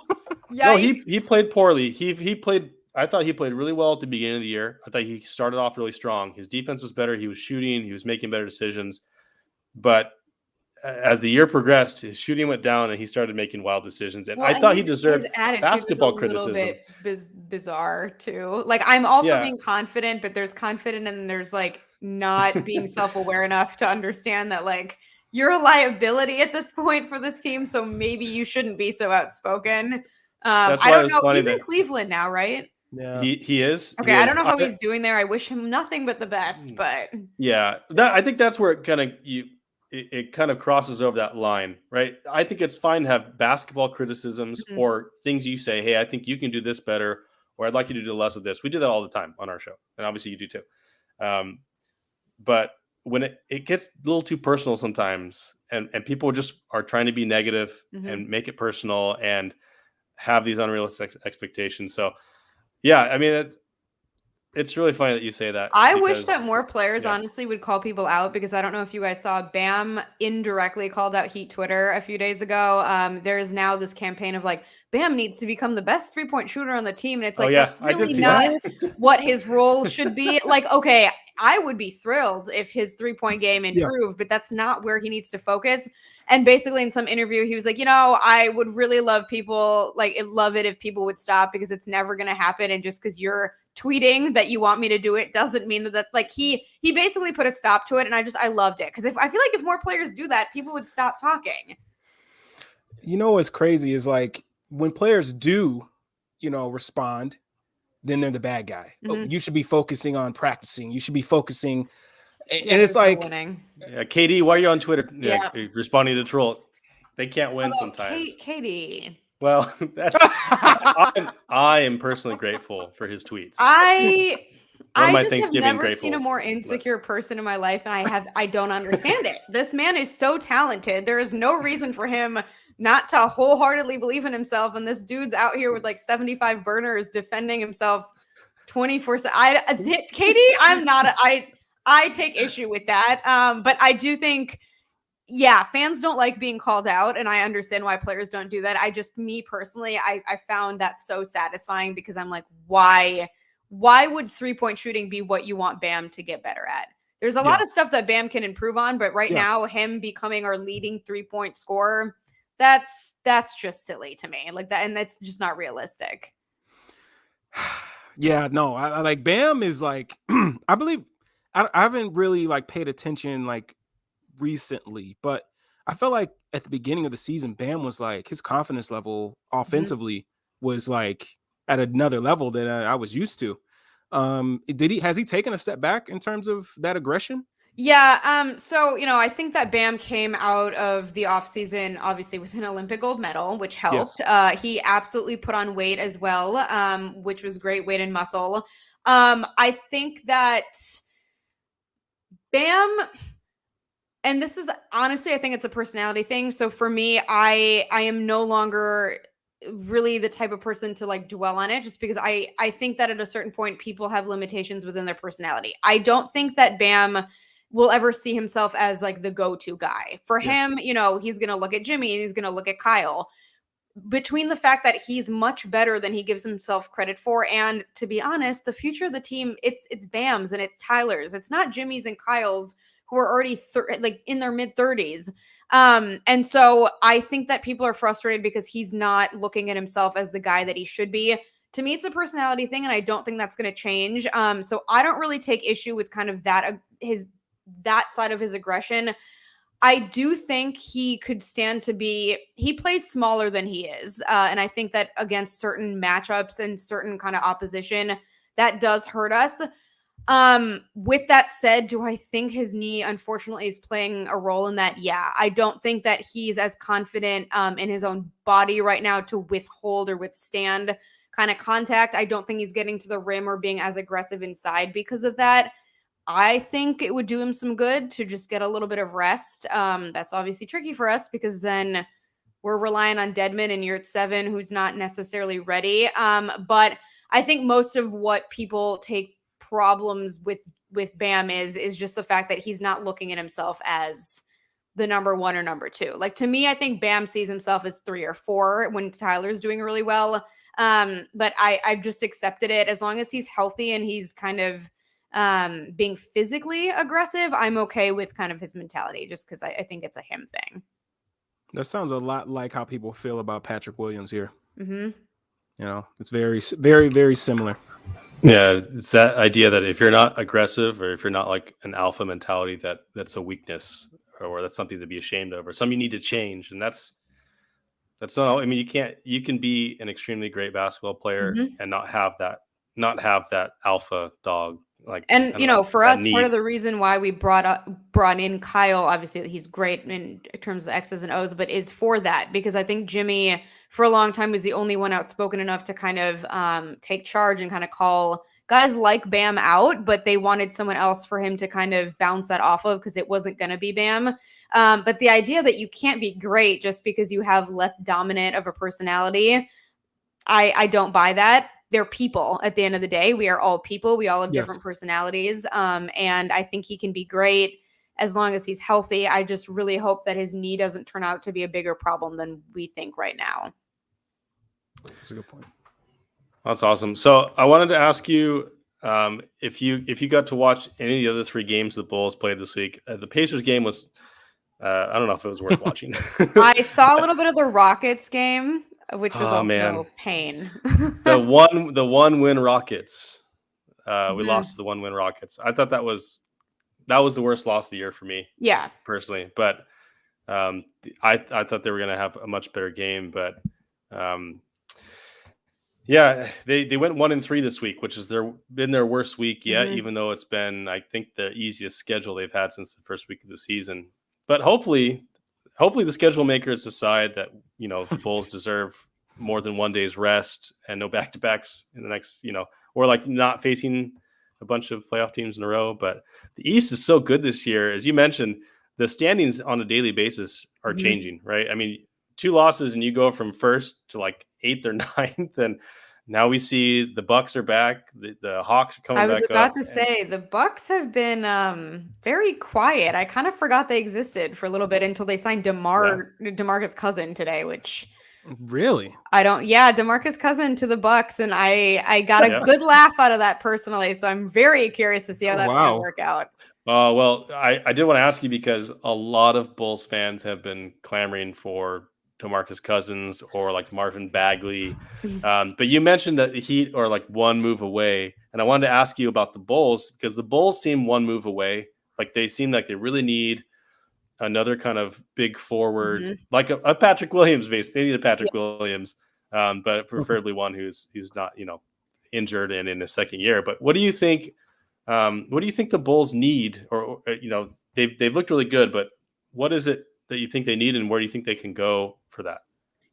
no, he played poorly. He played. I thought he played really well at the beginning of the year. I thought he started off really strong. His defense was better. He was shooting. He was making better decisions. But as the year progressed, his shooting went down and he started making wild decisions. And I thought he deserved basketball criticism. A little bit bizarre too. Like, I'm all for being confident, but there's confident and there's like not being self-aware enough to understand that, like, you're a liability at this point for this team, so maybe you shouldn't be so outspoken. That's I why don't it's know. funny He's in that Cleveland now, right? Yeah. he is. Okay, He I is. don't know how he's doing there. I wish him nothing but the best, but Yeah, I think that's where it kind of it kind of crosses over that line, right? I think it's fine to have basketball criticisms Mhm. or things you say, hey, I think you can do this better, or I'd like you to do less of this. We do that all the time on our show, and obviously you do too. But when it gets a little too personal sometimes, and people just are trying to be negative and make it personal and have these unrealistic expectations. So, yeah, I mean, it's really funny that you say that. I wish because, that more players yeah. honestly would call people out, because I don't know if you guys saw, Bam indirectly called out Heat Twitter a few days ago. There is now this campaign of like, Bam needs to become the best 3-point shooter on the team. And it's Oh, like, yeah, that's I did really see not that. what his role should be. Like, okay, I would be thrilled if his 3-point game improved, but that's not where he needs to focus. And basically in some interview, he was like, I would really love it if people would stop, because it's never going to happen. And just because you're tweeting that you want me to do it doesn't mean that like he basically put a stop to it. And I loved it, because I feel like if more players do that, people would stop talking. What's crazy is like when players do, respond, then they're the bad guy. Oh, you should be focusing on practicing. You should be focusing. And it's like, winning. Yeah, KD, why are you on Twitter? Yeah. Responding to trolls. They can't win sometimes. Katie. Well, I am personally grateful for his tweets. I my just have Thanksgiving never seen a gratefuls more insecure person in my life, and I don't understand it. This man is so talented. There is no reason for him not to wholeheartedly believe in himself, and this dude's out here with like 75 burners defending himself 24/7. Katie, I take issue with that. But I do think, yeah, fans don't like being called out, and I understand why players don't do that. Me personally, I found that so satisfying, because I'm like, why would 3-point shooting be what you want Bam to get better at? There's a lot of stuff that Bam can improve on, but right now, him becoming our leading 3-point scorer, that's just silly to me. Like that, and that's just not realistic. Yeah, no, I like Bam is like, I believe I haven't really like paid attention like recently, but I felt like at the beginning of the season, Bam was like, his confidence level offensively was like at another level that I was used to. Has he taken a step back in terms of that aggression? Yeah. So, I think that Bam came out of the offseason, obviously, with an Olympic gold medal, which helped. Yes. He absolutely put on weight as well, which was great, weight and muscle. I think that Bam, and this is honestly, I think it's a personality thing. So for me, I am no longer really the type of person to like dwell on it, just because I think that at a certain point, people have limitations within their personality. I don't think that Bam will ever see himself as like the go-to guy. For him, he's going to look at Jimmy and he's going to look at Kyle. Between the fact that he's much better than he gives himself credit for, and to be honest, the future of the team, it's Bam's and it's Tyler's. It's not Jimmy's and Kyle's, who are already like in their mid-30s. And so I think that people are frustrated because he's not looking at himself as the guy that he should be. To me, it's a personality thing, and I don't think that's going to change. So I don't really take issue with kind of that side of his aggression. I do think he could stand to he plays smaller than he is. And I think that against certain matchups and certain kind of opposition, that does hurt us. With that said, do I think his knee, unfortunately, is playing a role in that? Yeah, I don't think that he's as confident in his own body right now to withhold or withstand kind of contact. I don't think he's getting to the rim or being as aggressive inside because of that. I think it would do him some good to just get a little bit of rest. That's obviously tricky for us because then we're relying on Dedmon and you're at 7, who's not necessarily ready. But I think most of what people take problems with Bam is just the fact that he's not looking at himself as the number 1 or number 2. Like, to me, I think Bam sees himself as 3 or 4 when Tyler's doing really well. But I've just accepted it. As long as he's healthy and he's kind of being physically aggressive, I'm okay with kind of his mentality, just because I think it's a him thing. That sounds a lot like how people feel about Patrick Williams here. Mm-hmm. It's very, very, very similar. Yeah, it's that idea that if you're not aggressive or if you're not like an alpha mentality, that's a weakness or that's something to be ashamed of, or something you need to change. And that's not, I mean, you can be an extremely great basketball player and not have that alpha dog. Like, and for us, part of need. the reason why we brought in Kyle, obviously he's great in terms of X's and O's, but is for that, because I think Jimmy for a long time was the only one outspoken enough to kind of take charge and kind of call guys like Bam out, but they wanted someone else for him to kind of bounce that off of because it wasn't going to be Bam. But the idea that you can't be great just because you have less dominant of a personality, I don't buy that. They're people at the end of the day. We are all people. We all have different personalities. And I think he can be great as long as he's healthy. I just really hope that his knee doesn't turn out to be a bigger problem than we think right now. That's a good point. That's awesome. So I wanted to ask you if you got to watch any of the other 3 games the Bulls played this week. The Pacers game was, I don't know if it was worth watching. I saw a little bit of the Rockets game, which was also pain. the one win Rockets. We lost to the 1-win Rockets. I thought that was the worst loss of the year for me. Yeah, personally, but I thought they were going to have a much better game, but yeah, they went 1-3 this week, which has been their worst week yet, even though it's been, I think, the easiest schedule they've had since the first week of the season. But hopefully the schedule makers decide that, the Bulls deserve more than 1 day's rest and no back-to-backs in the next, or like not facing a bunch of playoff teams in a row. But the East is so good this year. As you mentioned, the standings on a daily basis are changing, right? I mean, 2 losses and you go from first to like 8th or 9th, and now we see the Bucks are back. The Hawks are coming back up. I was about to say the Bucks have been very quiet. I kind of forgot they existed for a little bit until they signed DeMarcus Cousins today, which really DeMarcus Cousins to the Bucks, and I got a good laugh out of that personally. So I'm very curious to see how that's going to work out. Well, I did want to ask you because a lot of Bulls fans have been clamoring for DeMarcus Cousins or like Marvin Bagley. But you mentioned that the Heat are like one move away. And I wanted to ask you about the Bulls because the Bulls seem one move away. Like they seem like they really need another kind of big forward, like a Patrick Williams base. They need a Patrick Williams, but preferably one who's not, injured and in his second year. But what do you think? What do you think the Bulls need? Or they've looked really good, but what is it that you think they need, and where do you think they can go for that?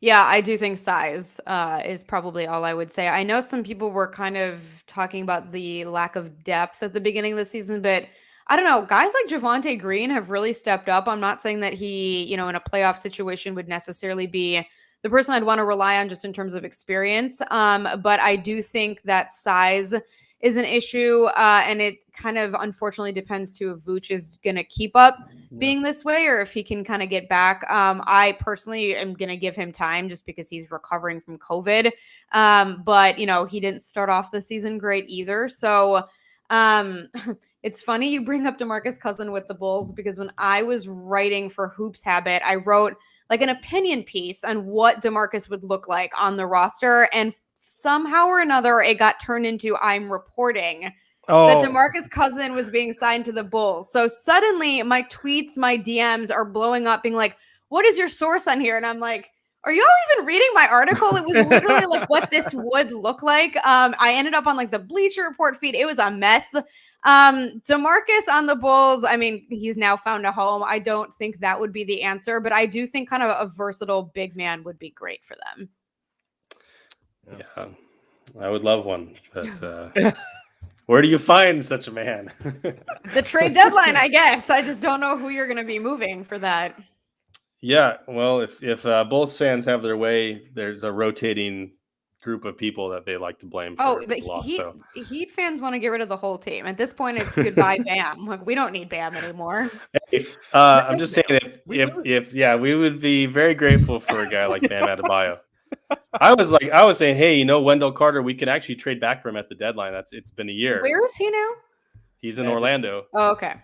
Yeah, I do think size is probably all I would say. I know some people were kind of talking about the lack of depth at the beginning of the season, but I don't know. Guys like Javonte Green have really stepped up. I'm not saying that he, in a playoff situation would necessarily be the person I'd want to rely on just in terms of experience. But I do think that size is an issue, and it kind of unfortunately depends too if Vooch is going to keep up being this way or if he can kind of get back. I personally am going to give him time just because he's recovering from COVID. But, he didn't start off the season great either. So it's funny you bring up DeMarcus Cousins with the Bulls because when I was writing for Hoops Habit, I wrote like an opinion piece on what DeMarcus would look like on the roster, and somehow or another, it got turned into I'm reporting that DeMarcus Cousins was being signed to the Bulls. So suddenly my tweets, my DMs are blowing up being like, what is your source on here? And I'm like, are y'all even reading my article? It was literally like what this would look like. I ended up on like the Bleacher Report feed. It was a mess. DeMarcus on the Bulls, I mean, he's now found a home. I don't think that would be the answer, but I do think kind of a versatile big man would be great for them. Yeah, I would love one, but where do you find such a man? The trade deadline, I guess. I just don't know who you're going to be moving for that. Yeah, well, if Bulls fans have their way, there's a rotating group of people that they like to blame for the loss. Heat fans want to get rid of the whole team. At this point, it's goodbye Bam. Like we don't need Bam anymore. I'm just saying if we would be very grateful for a guy like Bam Adebayo. I was saying, hey, Wendell Carter, we can actually trade back for him at the deadline. It's been a year. Where is he now? He's in Orlando. Oh, okay.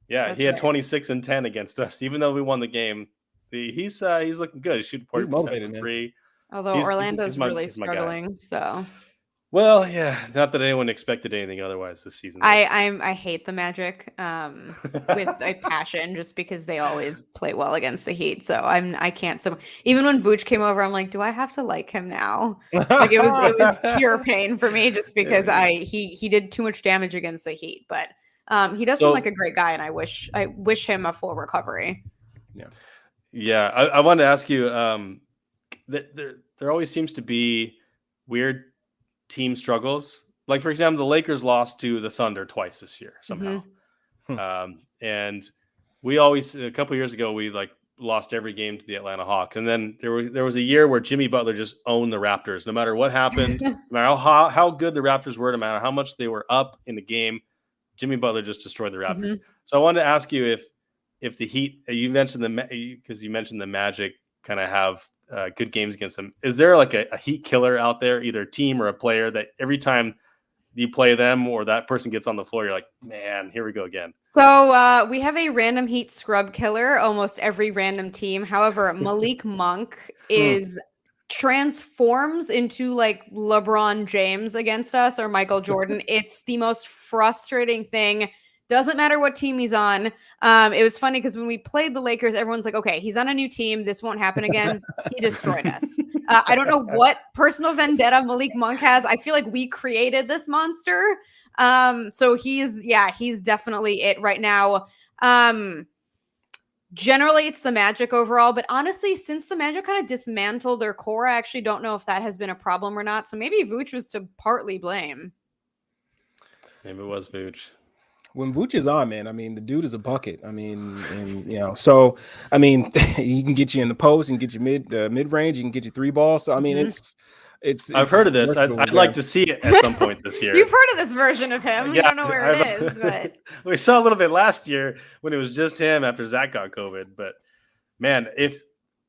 Yeah, he had 26 and 10 against us, even though we won the game. He's looking good. He's shooting 40% from free. Although Orlando's really struggling, so Well, yeah, not that anyone expected anything otherwise this season. I hate the Magic with a passion, just because they always play well against the Heat. So I can't. So even when Vooch came over, I'm like, do I have to like him now? Like it was pure pain for me, just because he did too much damage against the Heat. But he does seem like a great guy, and I wish him a full recovery. Yeah. I wanted to ask you. There always seems to be weird team struggles. Like, for example, the Lakers lost to the Thunder twice this year somehow. And we always, a couple of years ago, we like lost every game to the Atlanta Hawks. And then there was a year where Jimmy Butler just owned the Raptors. No matter what happened, no matter how good the Raptors were, no matter how much they were up in the game, Jimmy Butler just destroyed the Raptors. So I wanted to ask you if the Heat, you mentioned the Magic kind of have good games against them. Is there like a Heat killer out there, either a team or a player, that every time you play them or that person gets on the floor, you're like, man, here we go again? So we have a random Heat scrub killer almost every random team. However, Malik Monk transforms into like LeBron James against us, or Michael Jordan. It's the most frustrating thing. Doesn't matter what team he's on. It was funny because when we played the Lakers, everyone's like, okay, he's on a new team. This won't happen again. He destroyed us. I don't know what personal vendetta Malik Monk has. I feel like we created this monster. So he's definitely it right now. Generally, it's the Magic overall. But honestly, since the Magic kind of dismantled their core, I actually don't know if that has been a problem or not. So maybe Vooch was to partly blame. Maybe it was Vooch. When Vooch is on, man, I mean, the dude is a bucket. I mean, and so I mean, he can get you in the post and get you mid range. You can get you three balls. So I mean, it's. I've heard of this. I'd like to see it at some point this year. You've heard of this version of him. You don't know where it is, but we saw a little bit last year when it was just him after Zach got COVID. But man,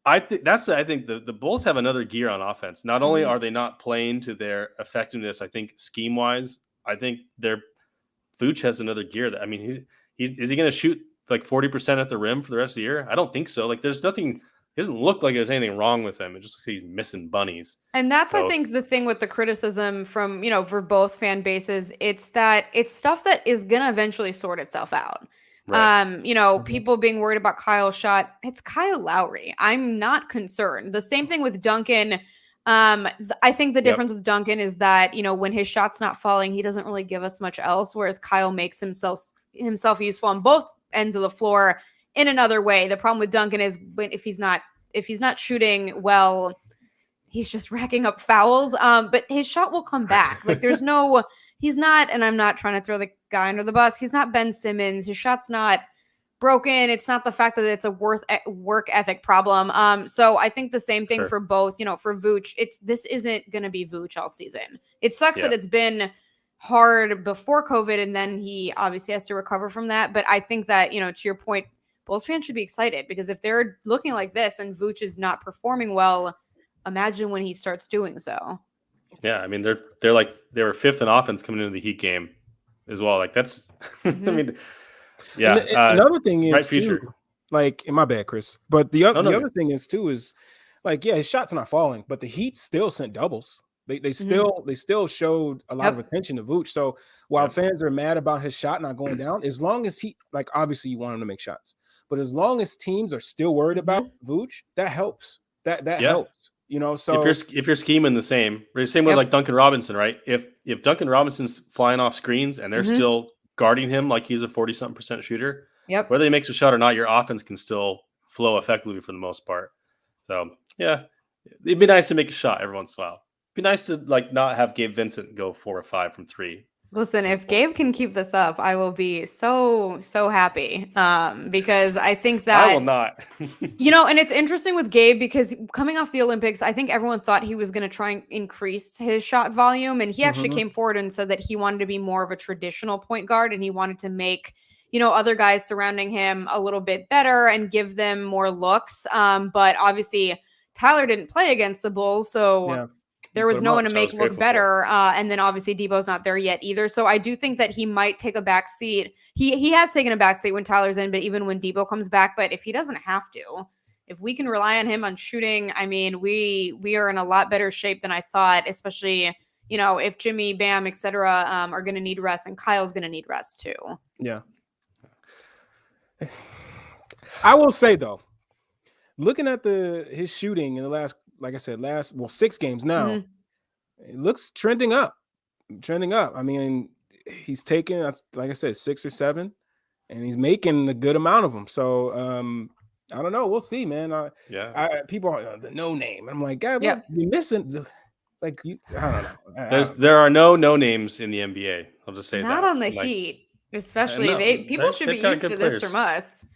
I think the Bulls have another gear on offense. Not only are they not playing to their effectiveness, I think scheme wise, I think Vooch has another gear that, I mean, is he going to shoot like 40% at the rim for the rest of the year? I don't think so. Like there's nothing, it doesn't look like there's anything wrong with him. It just he's missing bunnies. And that's, I think, the thing with the criticism from, for both fan bases, it's stuff that is going to eventually sort itself out. Right. People being worried about Kyle's shot. It's Kyle Lowry. I'm not concerned. The same thing with Duncan. I think the difference with Duncan is that, when his shot's not falling, he doesn't really give us much else, whereas Kyle makes himself useful on both ends of the floor in another way. The problem with Duncan is if he's not shooting well, he's just racking up fouls. But his shot will come back. Like he's not, and I'm not trying to throw the guy under the bus. He's not Ben Simmons. His shot's not broken. It's not the fact that it's a work ethic problem. So I think the same thing for both, for Vooch, this isn't going to be Vooch all season. It sucks that it's been hard before COVID, and then he obviously has to recover from that. But I think that, to your point, Bulls fans should be excited, because if they're looking like this and Vooch is not performing well, imagine when he starts doing so. Yeah. I mean, they were fifth in offense coming into the Heat game as well. Like that's, I mean, yeah. Another thing is too, like, in my bad, Chris, but the other thing is too, is like, his shot's not falling, but the Heat still sent doubles. They still showed a lot of attention to Vooch. So while fans are mad about his shot not going down, as long as he, like, obviously you want him to make shots, but as long as teams are still worried about Vooch, that helps. That helps. So if you're scheming the same with like Duncan Robinson, right? If Duncan Robinson's flying off screens and they're still guarding him like he's a 40-something% shooter, whether he makes a shot or not, your offense can still flow effectively for the most part. So yeah, it'd be nice to make a shot every once in a while. It'd be nice to like not have Gabe Vincent go 4 or 5 from 3. Listen, if Gabe can keep this up, I will be so happy. Because I think that I will not. And it's interesting with Gabe, because coming off the Olympics, I think everyone thought he was going to try and increase his shot volume, and he actually came forward and said that he wanted to be more of a traditional point guard, and he wanted to make other guys surrounding him a little bit better and give them more looks. But obviously Tyler didn't play against the Bulls, so there was no one to make look better. And then obviously Debo's not there yet either. So I do think that he might take a back seat. He has taken a back seat when Tyler's in, but even when Debo comes back. But if he doesn't have to, if we can rely on him on shooting, I mean, we are in a lot better shape than I thought, especially, if Jimmy, Bam, etc. Are going to need rest, and Kyle's going to need rest too. Yeah. I will say though, looking at his shooting in the last, like I said, 6 games now, it looks trending up. I mean, he's taking, like I said, 6 or 7, and he's making a good amount of them. So I don't know. We'll see, man. People are the no name. I'm like, God, what you missing? Like, I don't know. There are no names in the NBA. I'll just say not that. on the Heat, especially. People should be used to this from us.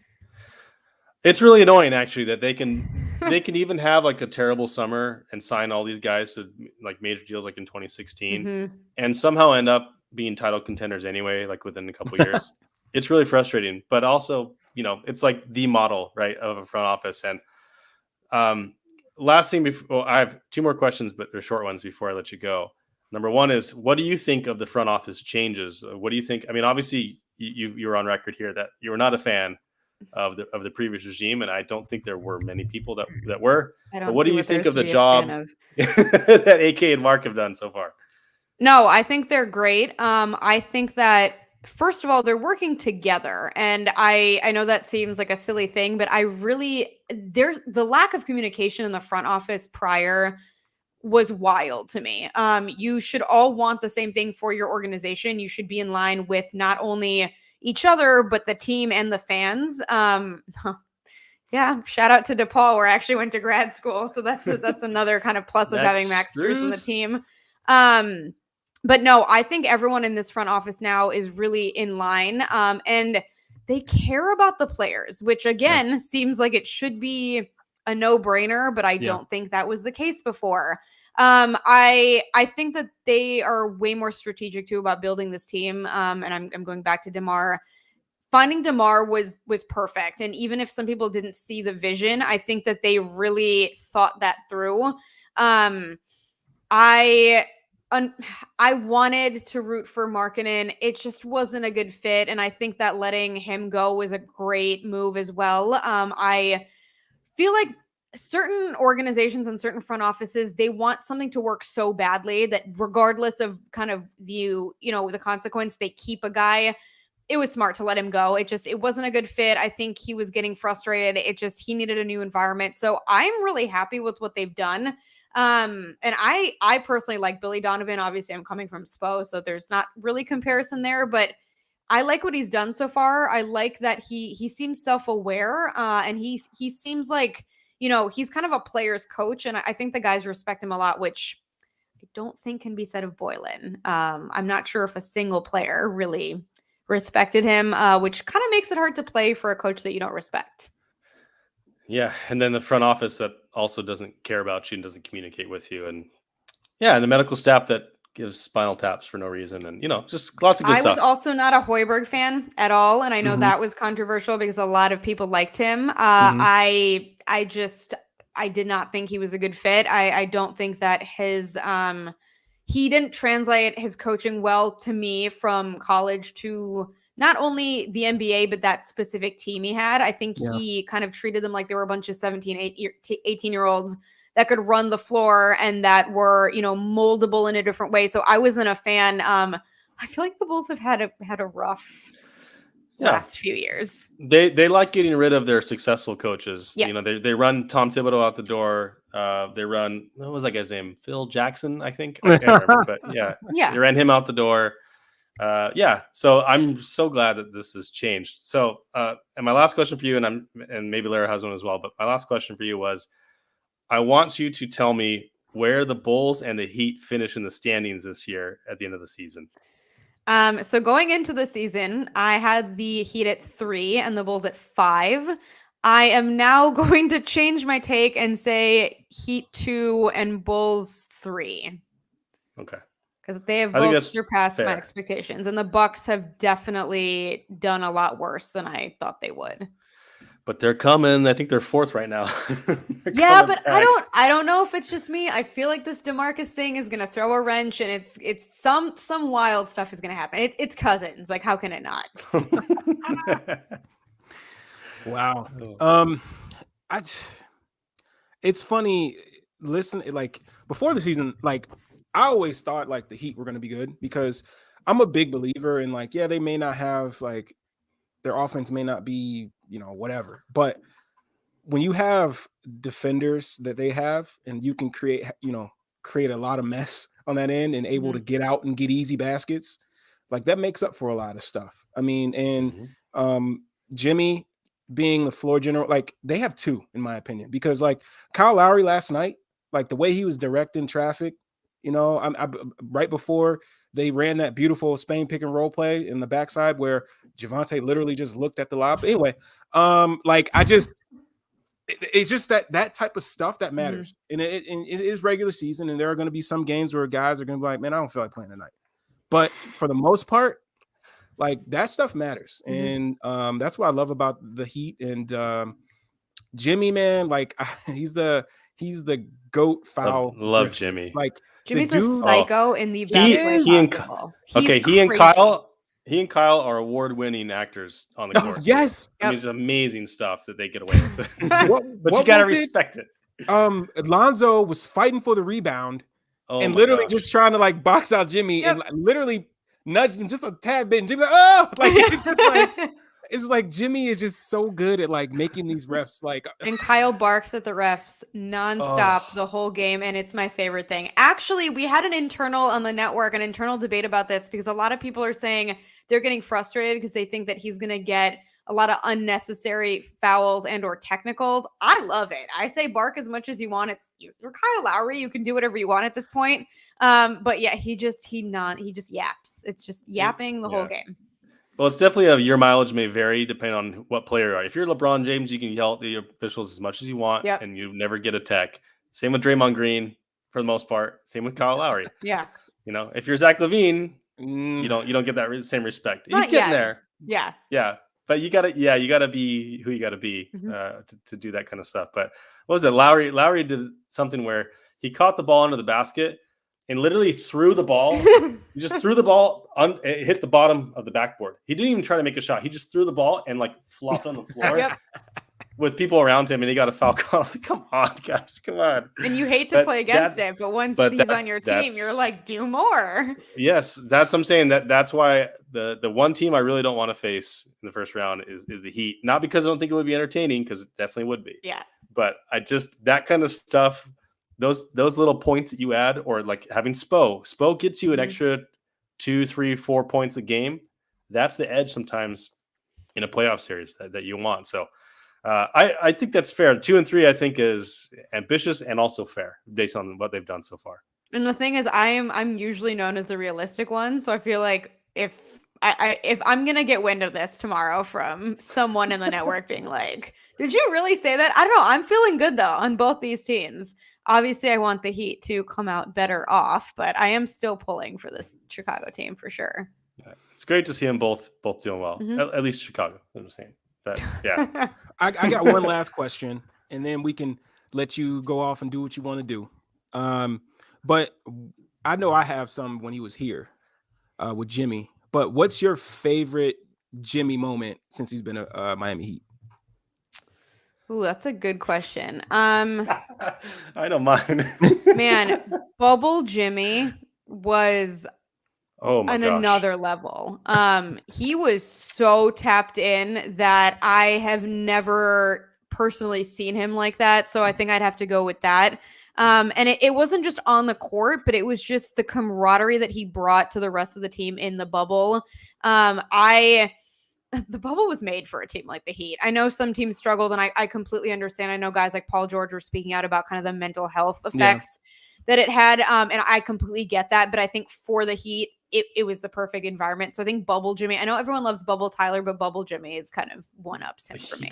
It's really annoying, actually, that they can even have like a terrible summer and sign all these guys to like major deals, like in 2016, and somehow end up being title contenders anyway, like within a couple of years. It's really frustrating, but also, it's like the model, right, of a front office. And last thing before, I have 2 more questions, but they're short ones before I let you go. Number one is, what do you think of the front office changes? What do you think? I mean, obviously, you're on record here that you were not a fan of the previous regime, and I don't think there were many people that were. But what do you think of the job that AK and Mark have done so far? No, I think they're great. I think that, first of all, they're working together, and I know that seems like a silly thing, but there's the lack of communication in the front office prior was wild to me. You should all want the same thing for your organization. You should be in line with not only each other, but the team and the fans. Yeah, shout out to DePaul, where I actually went to grad school. So that's another kind of plus of having Max Strus on the team. But no, I think everyone in this front office now is really in line, and they care about the players, which again seems like it should be a no-brainer, but I don't think that was the case before. I think that they are way more strategic too about building this team. And I'm going back to DeMar. Finding DeMar was perfect. And even if some people didn't see the vision, I think that they really thought that through. I wanted to root for Markkanen. It just wasn't a good fit. And I think that letting him go was a great move as well. I feel like certain organizations and certain front offices, they want something to work so badly that regardless of kind of the consequence, they keep a guy. It was smart to let him go. It wasn't a good fit. I think he was getting frustrated. He needed a new environment. So I'm really happy with what they've done. And I personally like Billy Donovan. Obviously I'm coming from SPO, so there's not really comparison there, but I like what he's done so far. I like that he seems self-aware, and he seems like, he's kind of a player's coach, and I think the guys respect him a lot, which I don't think can be said of Boylen. I'm not sure if a single player really respected him, which kind of makes it hard to play for a coach that you don't respect. Yeah, and then the front office that also doesn't care about you and doesn't communicate with you, and and the medical staff that gives spinal taps for no reason, and just lots of good stuff. I was also not a Hoiberg fan at all, and I know that was controversial because a lot of people liked him. I did not think he was a good fit. I don't think that he didn't translate his coaching well to me from college to not only the NBA, but that specific team he had. I think he kind of treated them like they were a bunch of 17, 18-year-olds that could run the floor and that were, moldable in a different way. So I wasn't a fan. I feel like the Bulls have had a rough last few years. They like getting rid of their successful coaches. Yeah. They run Tom Thibodeau out the door. They run, what was that guy's name? Phil Jackson, I think. I can't remember, but they ran him out the door. So I'm so glad that this has changed. So, and my last question for you, and maybe Lara has one as well, but my last question for you was, I want you to tell me where the Bulls and the Heat finish in the standings this year at the end of the season. So going into the season, I had the Heat at 3 and the Bulls at 5. I am now going to change my take and say Heat 2 and Bulls 3. Okay. Because they have both surpassed my expectations, and the Bucks have definitely done a lot worse than I thought they would. But they're coming. I think they're 4th right now. Yeah, but back. I don't know if it's just me. I feel like this DeMarcus thing is gonna throw a wrench, and it's some wild stuff is gonna happen. It's Cousins. Like, how can it not? Wow. It's funny. Listen, like before the season, like I always thought like the Heat were going to be good because I'm a big believer in like, yeah, they may not have like their offense may not be, whatever, but when you have defenders that they have and you can create a lot of mess on that end and able to get out and get easy baskets, like that makes up for a lot of stuff. I mean, and Jimmy being the floor general, like they have two, in my opinion, because like Kyle Lowry last night, like the way he was directing traffic, I right before they ran that beautiful Spain pick and roll play in the backside where Javante literally just looked at the lob. Anyway, it's just that type of stuff that matters. And it is regular season, and there are going to be some games where guys are going to be like, man, I don't feel like playing tonight. But for the most part, like that stuff matters. And that's what I love about the Heat. And Jimmy, man, like he's the GOAT foul. Love Jimmy. Like Jimmy's a psycho in the best way possible. He and Kyle are award-winning actors on the court. Yes. I mean, it's amazing stuff that they get away with. But you got to respect it. Lonzo was fighting for the rebound and literally just trying to like box out Jimmy and like, literally nudged him just a tad bit. And Jimmy's like, oh, like it's just like it's like Jimmy is just so good at like making these refs like. And Kyle barks at the refs nonstop the whole game, and it's my favorite thing. Actually, we had an internal debate about this because a lot of people are saying they're getting frustrated because they think that he's going to get a lot of unnecessary fouls and or technicals. I love it. I say bark as much as you want. You're Kyle Lowry. You can do whatever you want at this point. But yeah, he just yaps. It's just yapping the whole game. Well, it's definitely your mileage may vary depending on what player you are. If you're LeBron James, you can yell at the officials as much as you want, and you never get a tech. Same with Draymond Green for the most part. Same with Kyle Lowry. Yeah. If you're Zach LaVine, you don't get that same respect. He's getting there. Yeah. Yeah. But you gotta be who you gotta be to do that kind of stuff. But what was it? Lowry did something where he caught the ball under the basket and literally threw the ball. He just threw the ball, it hit the bottom of the backboard. He didn't even try to make a shot. He just threw the ball and like flopped on the floor with people around him, and he got a foul call. I was like, come on, guys, come on. And you hate to play against it, but once he's on your team, you're like, do more. Yes, that's what I'm saying. That's why the one team I really don't want to face in the first round is the Heat. Not because I don't think it would be entertaining, because it definitely would be. Yeah. But that kind of stuff. Those little points that you add, or like having Spo gets you an extra 2, 3, 4 points a game. That's the edge sometimes in a playoff series that you want. So I think that's fair. 2 and 3, I think, is ambitious and also fair based on what they've done so far. And the thing is, I'm usually known as the realistic one, so I feel like if I'm gonna get wind of this tomorrow from someone in the network being like, "Did you really say that?" I don't know. I'm feeling good though on both these teams. Obviously, I want the Heat to come out better off, but I am still pulling for this Chicago team for sure. It's great to see them both doing well. At least Chicago, I'm just saying. But yeah, I got one last question, and then we can let you go off and do what you want to do. But I know I have some when he was here with Jimmy. But what's your favorite Jimmy moment since he's been a Miami Heat? Ooh, that's a good question. I don't mind. Man, Bubble Jimmy was another level. He was so tapped in that I have never personally seen him like that. So I think I'd have to go with that. And it wasn't just on the court, but it was just the camaraderie that he brought to the rest of the team in the bubble. The bubble was made for a team like the Heat. I know some teams struggled, and I completely understand. I know guys like Paul George were speaking out about kind of the mental health effects that it had. And I completely get that. But I think for the Heat, it was the perfect environment. So I think Bubble Jimmy, I know everyone loves Bubble Tyler, but Bubble Jimmy is kind of one-ups him for me.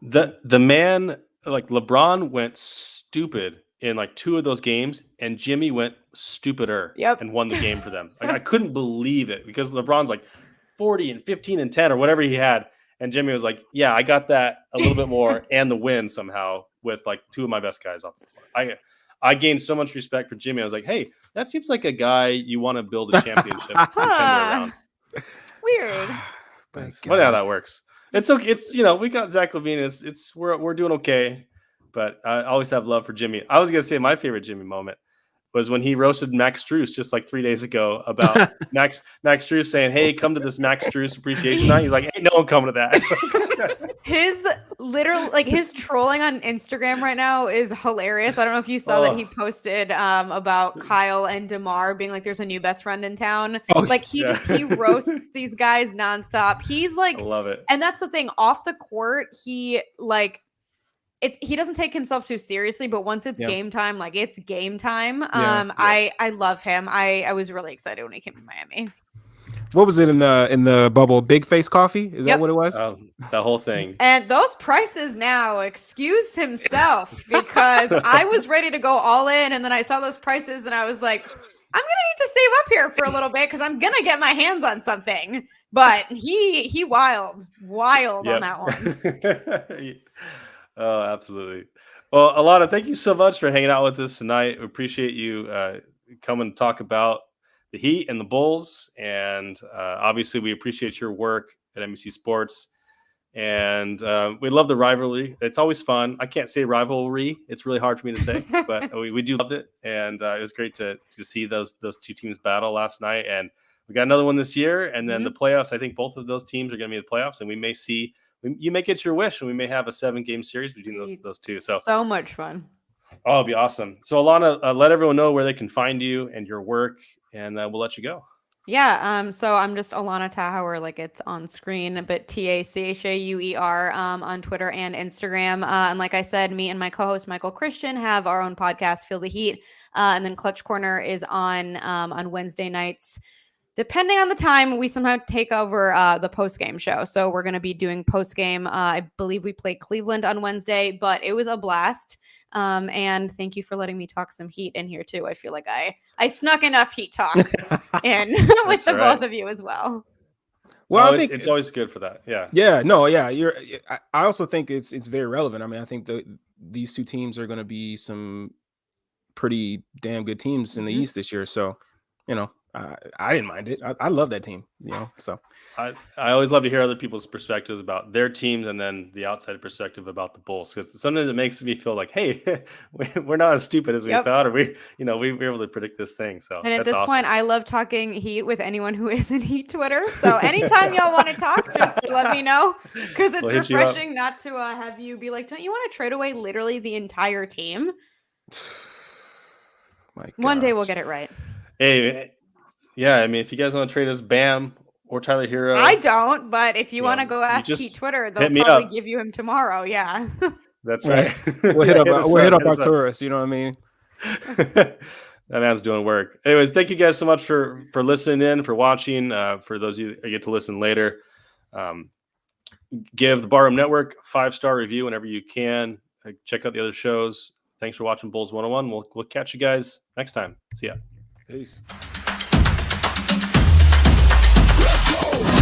The man, like LeBron went stupid in like 2 of those games, and Jimmy went stupider and won the game for them. Like, I couldn't believe it, because LeBron's like 40 and 15 and 10 or whatever he had, and Jimmy was like, yeah, I got that a little bit more and the win somehow with like 2 of my best guys off the floor. I gained so much respect for Jimmy. I was like, hey, that seems like a guy you want to build a championship contender around. Weird. Funny how that works. It's okay. It's, we got Zach LaVine. We're doing okay. But I always have love for Jimmy. I was gonna say my favorite Jimmy moment. was when he roasted Max Strus just like 3 days ago about Max Strus saying, "Hey, come to this Max Strus appreciation night." He's like, "Ain't no one coming to that." His trolling on Instagram right now is hilarious. I don't know if you saw that he posted about Kyle and DeMar being like, "There's a new best friend in town." Like he roasts these guys nonstop. He's like, I love it. And that's the thing. Off the court, he doesn't take himself too seriously, but once it's game time, like it's game time. I love him. I was really excited when he came to Miami. What was it in the bubble? Big Face Coffee? Is that what it was? The whole thing. And those prices now, excuse himself, because I was ready to go all in, and then I saw those prices, and I was like, I'm gonna need to save up here for a little bit because I'm gonna get my hands on something. But he wild on that one. Oh, absolutely. Well, Allana, thank you so much for hanging out with us tonight. We appreciate you coming to talk about the Heat and the Bulls. And obviously, we appreciate your work at NBC Sports. And we love the rivalry. It's always fun. I can't say rivalry. It's really hard for me to say, but we do love it. And it was great to see those two teams battle last night. And we got another one this year. And then the playoffs, I think both of those teams are going to be in the playoffs. And we may see you may get your wish, and we may have a 7-game series between those two. So much fun. Oh, it'll be awesome. So Allana, let everyone know where they can find you and your work, and we'll let you go. Yeah. So I'm just Allana Tachauer, like it's on screen, but Tachauer on Twitter and Instagram. And like I said, me and my co-host Michael Christian have our own podcast, Feel the Heat. And then Clutch Corner is on Wednesday nights. Depending on the time, we sometimes take over the post-game show. So we're going to be doing post-game. I believe we played Cleveland on Wednesday, but it was a blast. And thank you for letting me talk some Heat in here too. I feel like I snuck enough Heat talk in with the both of you as well. Well, I think it's always good for that. Yeah. Yeah. No. Yeah. I also think it's very relevant. I mean, I think these two teams are going to be some pretty damn good teams in the East this year. So, I didn't mind it. I love that team, so I always love to hear other people's perspectives about their teams and then the outside perspective about the Bulls, because sometimes it makes me feel like, hey, we're not as stupid as we thought, or we were able to predict this thing. So and at this point, I love talking Heat with anyone who isn't Heat Twitter. So anytime y'all want to talk, just let me know, because it's refreshing not to have you be like, don't you want to trade away literally the entire team? One day we'll get it right. Hey. Yeah, I mean, if you guys want to trade us Bam or Tyler Hero. I don't, but if you want to go ask Heat Twitter, they'll probably give you him tomorrow. Yeah. That's right. We'll hit up Arturus, you know what I mean? That man's doing work. Anyways, thank you guys so much for listening in, for watching. For those of you that get to listen later, give the Barroom Network 5-star review whenever you can. Check out the other shows. Thanks for watching Bulls 101. We'll catch you guys next time. See ya. Peace. Let's go!